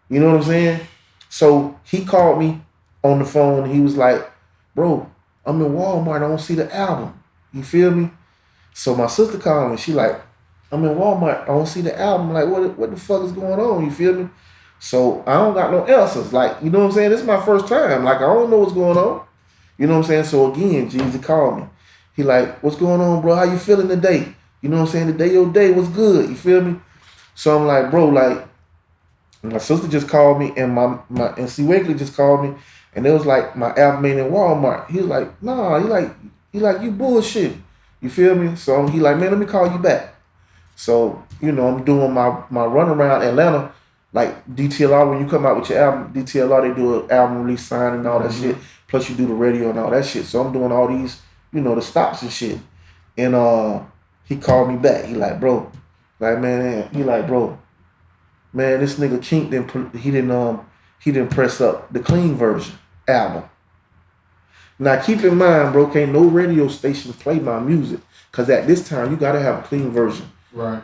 [SPEAKER 1] You know what I'm saying? So he called me on the phone. He was like, bro, I'm in Walmart. I don't see the album. You feel me? So my sister called me. She like, I'm in Walmart. I don't see the album. Like, what the fuck is going on? You feel me? So I don't got no answers. Like, you know what I'm saying? This is my first time. Like, I don't know what's going on. You know what I'm saying? So again, Jeezy called me. He like, what's going on, bro? How you feeling today? You know what I'm saying? Today your day was good. You feel me? So I'm like, bro, like, my sister just called me and and C. Wakely just called me and it was like my album ain't in Walmart. He was like, nah, he like you bullshit. You feel me? So he like, man, let me call you back. So, you know, I'm doing my run around Atlanta, like DTLR, when you come out with your album, DTLR, they do an album release sign and all that shit. Plus you do the radio and all that shit. So I'm doing all these, you know, the stops and shit. And he called me back. He like, bro, like, man, he like, bro, man, this nigga Kink he didn't press up the clean version album. Now keep in mind, bro, can't no radio station play my music. Cause at this time you gotta have a clean version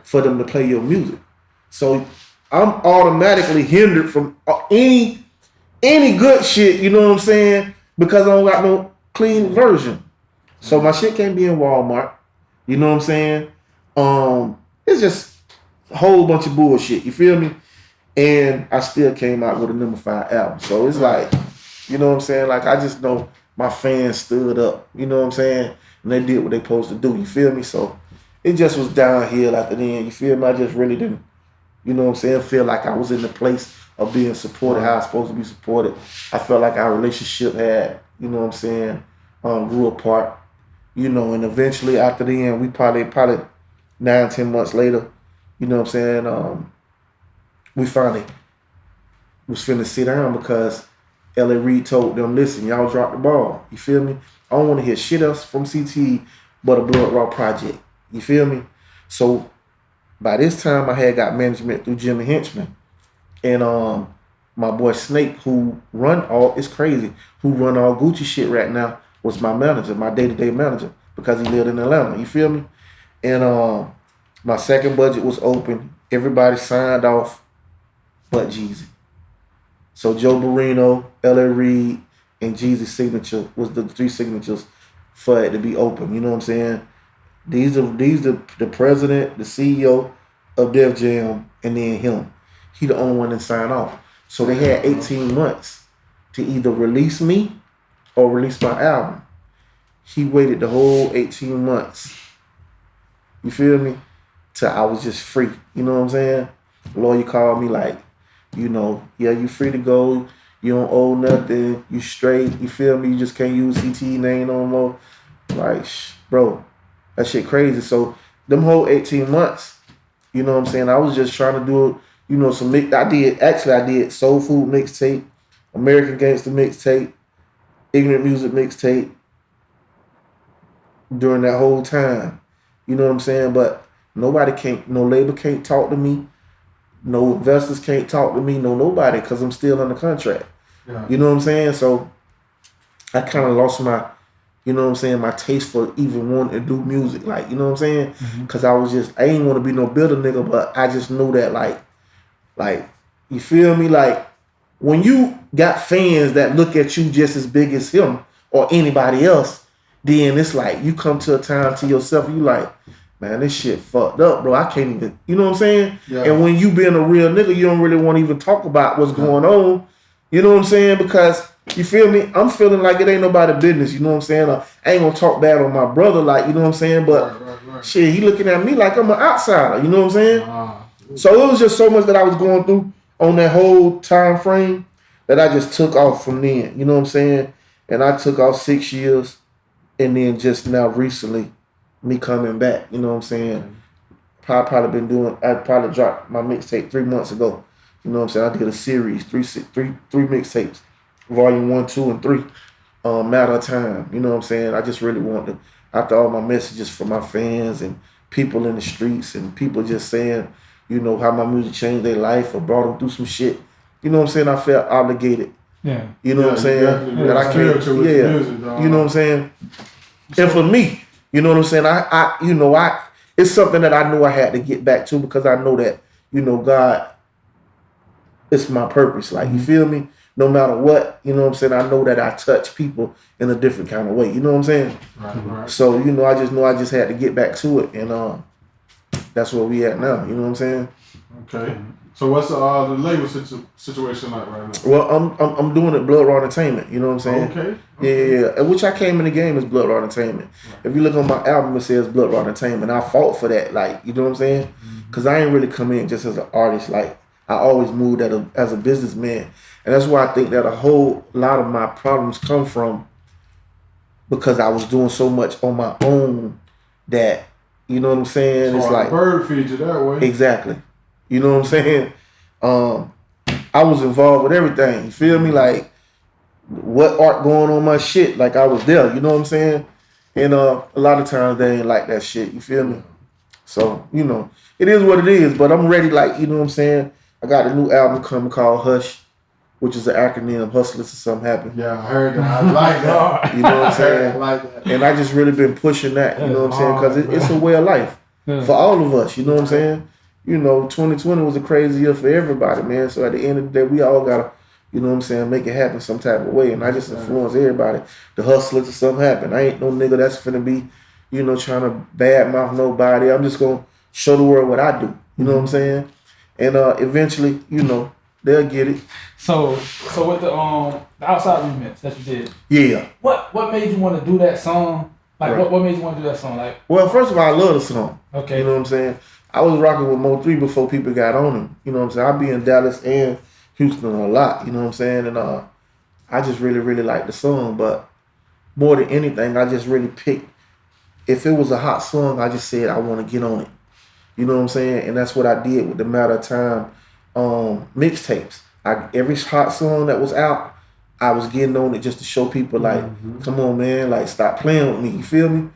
[SPEAKER 1] for them to play your music. So I'm automatically hindered from any good shit, you know what I'm saying? Because I don't got no clean version. So my shit can't be in Walmart. You know what I'm saying? It's just a whole bunch of bullshit. You feel me? And I still came out with a number 5 album. So it's like, you know what I'm saying? Like, I just know my fans stood up. You know what I'm saying? And they did what they supposed to do. You feel me? So it just was downhill after then. You feel me? I just really didn't, you know what I'm saying, feel like I was in the place of being supported how I was supposed to be supported. I felt like our relationship had, you know what I'm saying, grew apart. You know, and eventually after the end, we probably 9-10 months later, you know what I'm saying, we finally was finna sit down because L.A. Reid told them, listen, y'all dropped the ball. You feel me? I don't want to hear shit else from CTE but a Blood Raw project. You feel me? So by this time, I had got management through Jimmy Henchman. And my boy Snake, who run all Gucci shit right now, was my manager, my day-to-day manager, because he lived in Atlanta. You feel me? And my second budget was open. Everybody signed off but Jeezy. So Joe Barino, L.A. Reid, and Jeezy's signature was the 3 signatures for it to be open. You know what I'm saying? These are the president, the CEO of Def Jam, and then him. He the only one that signed off. So they had 18 months to either release me or release my album. He waited the whole 18 months. You feel me? Till I was just free. You know what I'm saying? The lawyer called me like, you know, yeah, you free to go. You don't owe nothing. You straight. You feel me? You just can't use CTE name no more. Like, bro, that shit crazy. So them whole 18 months, you know what I'm saying? I was just trying to do, you know, some mix. I did Soul Food mixtape, American Gangster mixtape, Ignorant Music mixtape during that whole time. You know what I'm saying? But no label can't talk to me. No investors can't talk to me. No nobody, because I'm still under contract. Yeah. You know what I'm saying? So I kind of lost my, you know what I'm saying, my taste for even wanting to do music. Like, you know what I'm saying? Because I ain't want to be no builder nigga, but I just knew that like, you feel me? Like, when you got fans that look at you just as big as him or anybody else, then it's like you come to a time to yourself, you like, man, this shit fucked up, bro. I can't even, you know what I'm saying?
[SPEAKER 3] Yeah.
[SPEAKER 1] And when you being a real nigga, you don't really want to even talk about what's going on. You know what I'm saying? Because you feel me? I'm feeling like it ain't nobody's business. You know what I'm saying? I ain't gonna talk bad on my brother, like, you know what I'm saying? But shit, he looking at me like I'm an outsider. You know what I'm saying? So it was just so much that I was going through on that whole time frame that I just took off from then. You know what I'm saying? And I took off 6 years, and then just now recently, me coming back. You know what I'm saying? Probably been doing. I probably dropped my mixtape 3 months ago. You know what I'm saying? I did a series, three mixtapes, volume 1, 2, and 3. Matter of time. You know what I'm saying? I just really want to, after all my messages for my fans and people in the streets and people just saying, you know, how my music changed their life or brought them through some shit. You know what I'm saying? I felt obligated.
[SPEAKER 2] Yeah.
[SPEAKER 1] You know what I'm saying? That I can't. Yeah. You know what I'm saying? And for me, you know what I'm saying? I it's something that I knew I had to get back to because I know that, you know, God, it's my purpose. Like, you feel me? No matter what, you know what I'm saying? I know that I touch people in a different kind of way. You know what I'm saying?
[SPEAKER 3] Right.
[SPEAKER 1] So, you know, I just had to get back to it. And that's where we at now. You know what I'm saying?
[SPEAKER 3] Okay. So what's the label situation like right now?
[SPEAKER 1] Well, I'm doing it Blood Raw Entertainment. You know what I'm saying?
[SPEAKER 3] Okay.
[SPEAKER 1] Yeah. Which I came in the game as Blood Raw Entertainment. Right. If you look on my album, it says Blood Raw Entertainment. I fought for that. Like, you know what I'm saying? Because I ain't really come in just as an artist. Like, I always moved as a businessman. And that's why I think that a whole lot of my problems come from because I was doing so much on my own that, you know what I'm saying?
[SPEAKER 3] So
[SPEAKER 1] it's like
[SPEAKER 3] bird feed you that way.
[SPEAKER 1] Exactly. You know what I'm saying? I was involved with everything. You feel me? Like, what art going on my shit? Like, I was there. You know what I'm saying? And a lot of times they ain't like that shit. You feel me? So, you know, it is what it is. But I'm ready, like, you know what I'm saying? I got a new album coming called H.U.S.H, which is an acronym, Hustlers to Something Happen.
[SPEAKER 3] Yeah, I heard that. I like that.
[SPEAKER 1] You know what I'm saying?
[SPEAKER 3] I like that.
[SPEAKER 1] And I just really been pushing that, you know what I'm saying? Because it's a way of life for all of us, you know what I'm saying? You know, 2020 was a crazy year for everybody, man. So at the end of the day, we all got to, you know what I'm saying, make it happen some type of way. And I just influence everybody to hustle to something happen. I ain't no nigga that's finna be, you know, trying to badmouth nobody. I'm just going to show the world what I do. You know what I'm saying? And eventually, you know, they'll get it.
[SPEAKER 2] So with the outside remix that you did,
[SPEAKER 1] yeah.
[SPEAKER 2] What made you want to do that song? Like, right. what made you want to do that song? Like,
[SPEAKER 1] well, first of all, I love the song.
[SPEAKER 2] Okay.
[SPEAKER 1] You know what I'm saying? I was rocking with Mo3 before people got on him. You know what I'm saying? I be in Dallas and Houston a lot. You know what I'm saying? And I just really, really like the song. But more than anything, I just really picked. If it was a hot song, I just said I want to get on it. You know what I'm saying? And that's what I did with the Matter of Time mixtapes. Every hot song that was out, I was getting on it just to show people, like, come on, man, like, stop playing with me. You feel me?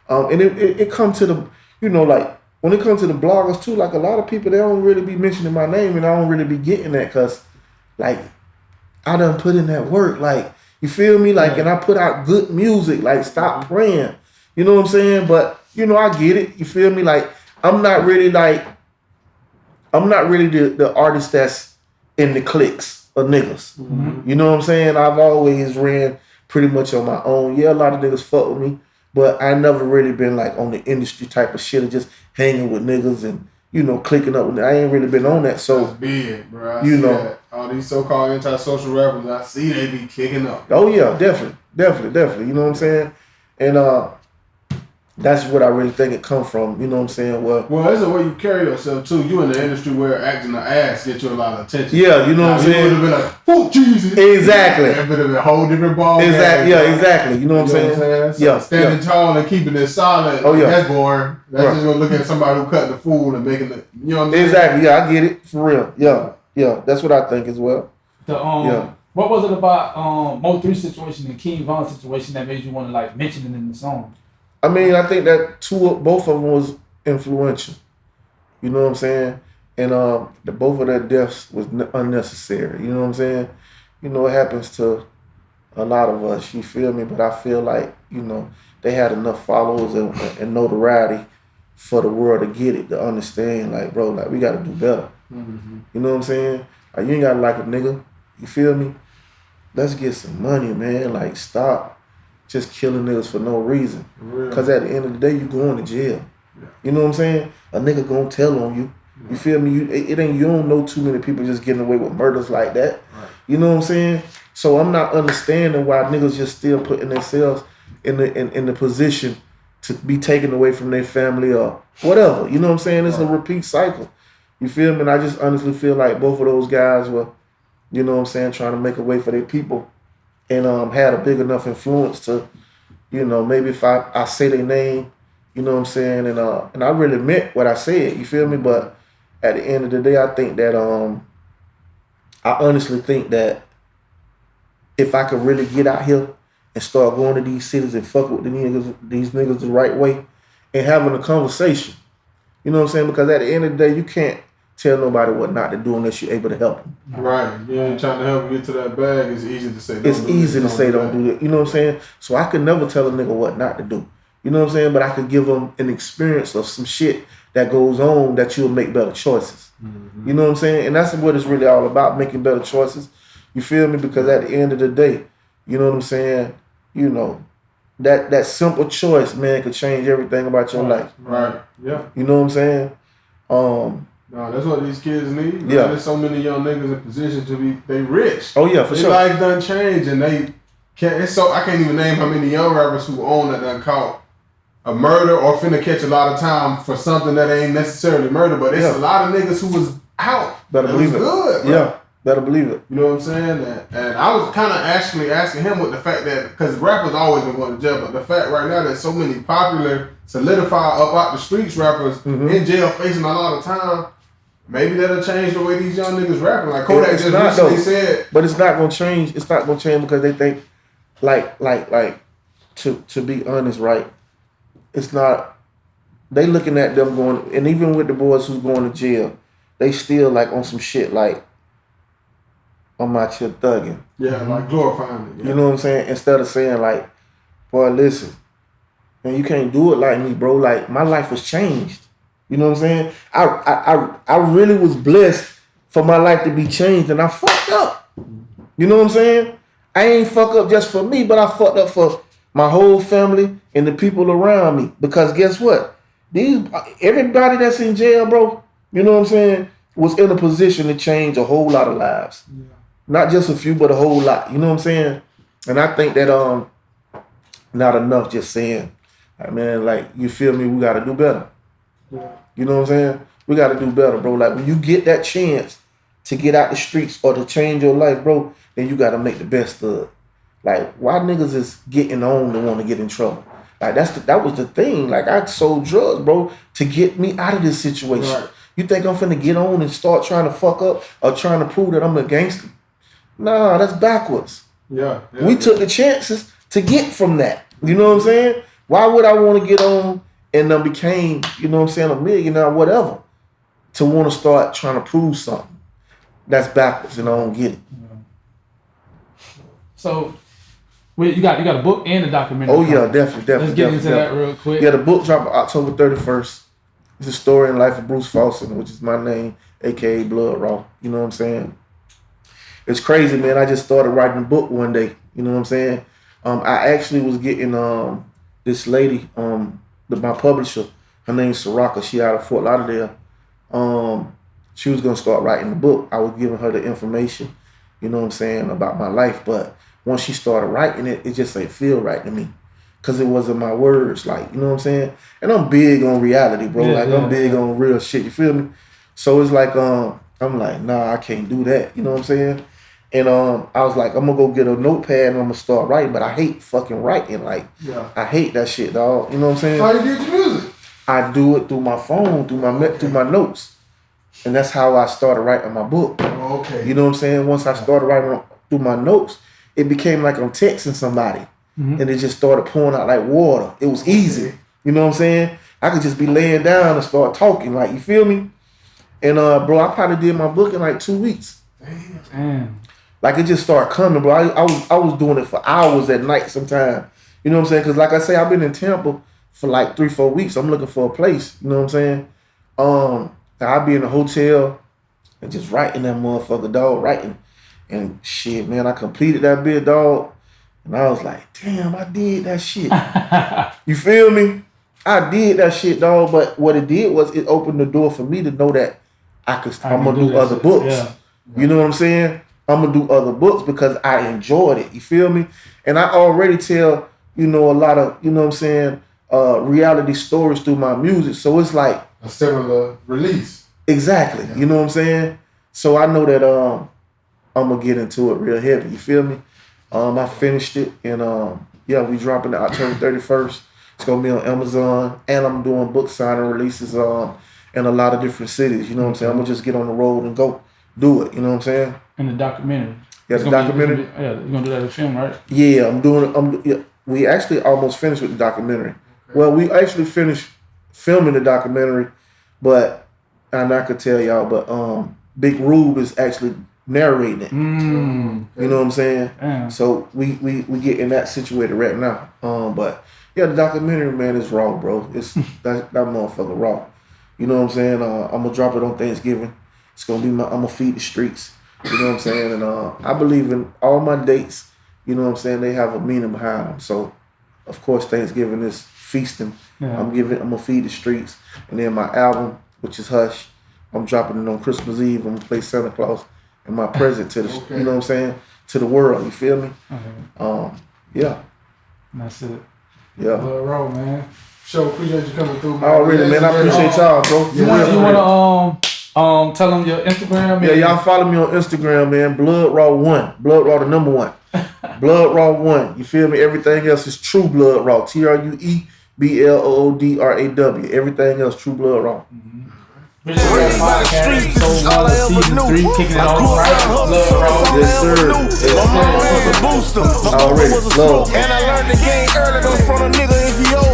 [SPEAKER 1] And it come to the, you know, like, when it comes to the bloggers too, like, a lot of people, they don't really be mentioning my name, and I don't really be getting that because, like, I done put in that work. Like, you feel me? Like, and I put out good music. Like, stop playing. You know what I'm saying? But, you know, I get it. You feel me? Like, I'm not really the artist that's in the cliques of niggas. You know what I'm saying? I've always ran pretty much on my own. Yeah, a lot of niggas fuck with me, but I never really been like on the industry type of shit or just hanging with niggas and, you know, clicking up with them. I ain't really been on that. So
[SPEAKER 3] that's big, bro.
[SPEAKER 1] You know,
[SPEAKER 3] that. All these so-called antisocial rappers, I see they be kicking up.
[SPEAKER 1] Oh yeah, definitely. You know what I'm saying? And that's what I really think it come from. You know what I'm saying?
[SPEAKER 3] Well, it's a way you carry yourself too. You in the industry where acting an ass get you a lot of attention.
[SPEAKER 1] Yeah, you know what I'm saying?
[SPEAKER 3] You would have been like, oh, Jeezy.
[SPEAKER 1] Exactly.
[SPEAKER 3] That would have been a whole different ball.
[SPEAKER 1] Exactly. Yeah, exactly. You know what I'm saying?
[SPEAKER 3] So yeah. Standing tall and keeping it solid.
[SPEAKER 1] Oh yeah.
[SPEAKER 3] That's boring. That's just gonna look at somebody who cut the food and making it. You know what I'm saying?
[SPEAKER 1] Exactly. Yeah, I get it for real. Yeah. That's what I think as well.
[SPEAKER 2] What was it about Mo3 situation and King Von situation that made you want to like mention it in the song?
[SPEAKER 1] I mean, I think that both of them was influential. You know what I'm saying? And both of their deaths was unnecessary. You know what I'm saying? You know, it happens to a lot of us. You feel me? But I feel like, you know, they had enough followers and notoriety for the world to get it, to understand, like, bro, like, we got to do better. You know what I'm saying? Like, you ain't got to like a nigga. You feel me? Let's get some money, man. Like, stop just killing niggas for no reason. Because at the end of the day, you going to jail. Yeah. You know what I'm saying? A nigga gonna tell on you. Yeah. You feel me? It ain't, you don't know too many people just getting away with murders like that. Right. You know what I'm saying? So I'm not understanding why niggas just still putting themselves in the position to be taken away from their family or whatever. You know what I'm saying? It's a repeat cycle. You feel me? And I just honestly feel like both of those guys were, you know what I'm saying, trying to make a way for their people and had a big enough influence to, you know, maybe if I say their name, you know what I'm saying, and I really meant what I said, you feel me? But at the end of the day, I think that I honestly think that if I could really get out here and start going to these cities and fuck with these niggas the right way and having a conversation, you know what I'm saying? Because at the end of the day, you can't tell nobody what not to do unless you're able to help them.
[SPEAKER 3] Right. You ain't trying to help them get to that bag. It's easy to say don't
[SPEAKER 1] do that. You know what I'm saying? So I could never tell a nigga what not to do. You know what I'm saying? But I could give them an experience of some shit that goes on that you'll make better choices. Mm-hmm. You know what I'm saying? And that's what it's really all about, making better choices. You feel me? Because at the end of the day, you know what I'm saying? You know, that simple choice, man, could change everything about your life.
[SPEAKER 3] Right. Yeah.
[SPEAKER 1] You know what I'm saying?
[SPEAKER 3] No, that's what these kids need. Man. Yeah. There's so many young niggas in position to be, they rich.
[SPEAKER 1] Oh yeah, for sure.
[SPEAKER 3] Their life done changed and they can't, I can't even name how many young rappers who own that done caught a murder or finna catch a lot of time for something that ain't necessarily murder, but it's a lot of niggas who was out.
[SPEAKER 1] Better believe it.
[SPEAKER 3] Good, bro.
[SPEAKER 1] Yeah, better believe it.
[SPEAKER 3] You know what I'm saying? And I was kind of actually asking him with the fact that, because rappers always been going to jail, but the fact right now that so many popular, solidified up out the streets rappers in jail facing a lot of time, maybe that'll change the way these young niggas rapping. Like Kodak just recently said.
[SPEAKER 1] But it's not gonna change. It's not gonna change because they think, like, to be honest, right? It's not. They looking at them going, and even with the boys who's going to jail, they still like on some shit like, I'm out here thugging.
[SPEAKER 3] Yeah, like glorifying it. Yeah.
[SPEAKER 1] You know what I'm saying? Instead of saying like, boy, listen, man, you can't do it like me, bro. Like my life was changed. You know what I'm saying? I really was blessed for my life to be changed, and I fucked up. You know what I'm saying? I ain't fuck up just for me, but I fucked up for my whole family and the people around me. Because guess what? Everybody that's in jail, bro, you know what I'm saying, was in a position to change a whole lot of lives. Yeah. Not just a few, but a whole lot. You know what I'm saying? And I think that not enough just saying, like, man, like, you feel me, we gotta do better. Yeah. You know what I'm saying? We gotta do better, bro. Like when you get that chance to get out the streets or to change your life, bro, then you gotta make the best of it. Like why niggas is getting on to want to get in trouble? Like that was the thing. Like I sold drugs, bro, to get me out of this situation. Right. You think I'm finna get on and start trying to fuck up or trying to prove that I'm a gangster? Nah, that's backwards.
[SPEAKER 3] Yeah.
[SPEAKER 1] We took the chances to get from that. You know what I'm saying? Why would I want to get on and then became, you know what I'm saying, a millionaire or whatever, to want to start trying to prove something? That's backwards, and I don't get it.
[SPEAKER 2] So, you got a book and a documentary.
[SPEAKER 1] Oh yeah, definitely.
[SPEAKER 2] Let's get into that real quick.
[SPEAKER 1] Yeah, the book dropped October 31st. It's a story in life of Bruce Fawcett, which is my name, aka Blood Raw. You know what I'm saying? It's crazy, man. I just started writing a book one day. You know what I'm saying? I actually was getting this lady, my publisher, her name's Saraka. She out of Fort Lauderdale. She was gonna start writing the book. I was giving her the information, you know what I'm saying, about my life. But once she started writing it, it just ain't feel right to me, cause it wasn't my words. Like, you know what I'm saying. And I'm big on reality, bro. I'm big on real shit. You feel me? So it's like I'm like, nah, I can't do that. You know what I'm saying? And I was like, I'm gonna go get a notepad and I'm gonna start writing. But I hate fucking writing. Like, I hate that shit, dog. You know what I'm saying?
[SPEAKER 3] How you get your music?
[SPEAKER 1] I do it through my phone, through my notes. And that's how I started writing my book.
[SPEAKER 3] Oh, okay.
[SPEAKER 1] You know what I'm saying? Once I started writing through my notes, it became like I'm texting somebody. Mm-hmm. And it just started pouring out like water. It was easy. You know what I'm saying? I could just be laying down and start talking. Like, you feel me? And bro, I probably did my book in like 2 weeks.
[SPEAKER 2] Damn.
[SPEAKER 1] Like, it just started coming, bro. I was doing it for hours at night sometime. You know what I'm saying? Because like I say, I've been in Tampa for like 3-4 weeks. I'm looking for a place. You know what I'm saying? I'll be in a hotel and just writing that motherfucker, dog, writing. And shit, man, I completed that bit, dog. And I was like, damn, I did that shit. You feel me? I did that shit, dog. But what it did was it opened the door for me to know that I'm gonna do other books.
[SPEAKER 2] Yeah.
[SPEAKER 1] You know what I'm saying? I'm gonna do other books because I enjoyed it. You feel me? And I already tell, you know, a lot of, you know what I'm saying, reality stories through my music. So it's like
[SPEAKER 3] a similar release.
[SPEAKER 1] Exactly. Yeah. You know what I'm saying? So I know that I'm gonna get into it real heavy. You feel me? I finished it and we dropping it October 31st. It's gonna be on Amazon, and I'm doing book signing releases in a lot of different cities. You know what I'm saying? I'm gonna just get on the road and go do it. You know what I'm saying?
[SPEAKER 2] And the documentary.
[SPEAKER 1] Yeah, the documentary.
[SPEAKER 2] You're gonna do that as a film, right?
[SPEAKER 1] Yeah, we actually almost finished with the documentary. Okay. Well, we actually finished filming the documentary, and I could tell y'all, but Big Rube is actually narrating it. You know what I'm saying?
[SPEAKER 2] Damn.
[SPEAKER 1] So we getting that situated right now. But yeah, the documentary, man, is raw, bro. It's that motherfucker raw. You know what I'm saying? I'm gonna drop it on Thanksgiving. It's gonna be I'm gonna feed the streets. You know what I'm saying? And I believe in all my dates. You know what I'm saying? They have a meaning behind them. So, of course, Thanksgiving is feasting.
[SPEAKER 2] Yeah.
[SPEAKER 1] I'm gonna feed the streets. And then my album, which is H.U.S.H, I'm dropping it on Christmas Eve. I'm gonna play Santa Claus and my present to the, you know what I'm saying, to the world. You feel me? Yeah.
[SPEAKER 2] That's it.
[SPEAKER 1] Yeah.
[SPEAKER 2] Blood Roll, man.
[SPEAKER 3] Sure, appreciate you coming through, man.
[SPEAKER 1] Already, man. I appreciate y'all, bro.
[SPEAKER 2] You wanna tell them your Instagram?
[SPEAKER 1] Yeah, y'all follow me on Instagram, man. Blood Raw 1. Blood Raw the number 1. Blood Raw 1. You feel me? Everything else is True Blood Raw. TrueBloodRaw. Everything else True Blood Raw.
[SPEAKER 2] Podcast, season 3, kicking it off right. Blood Raw.
[SPEAKER 1] Yes, sir. Already. Love.
[SPEAKER 4] And I learned the game early, don't front a nigga if he old.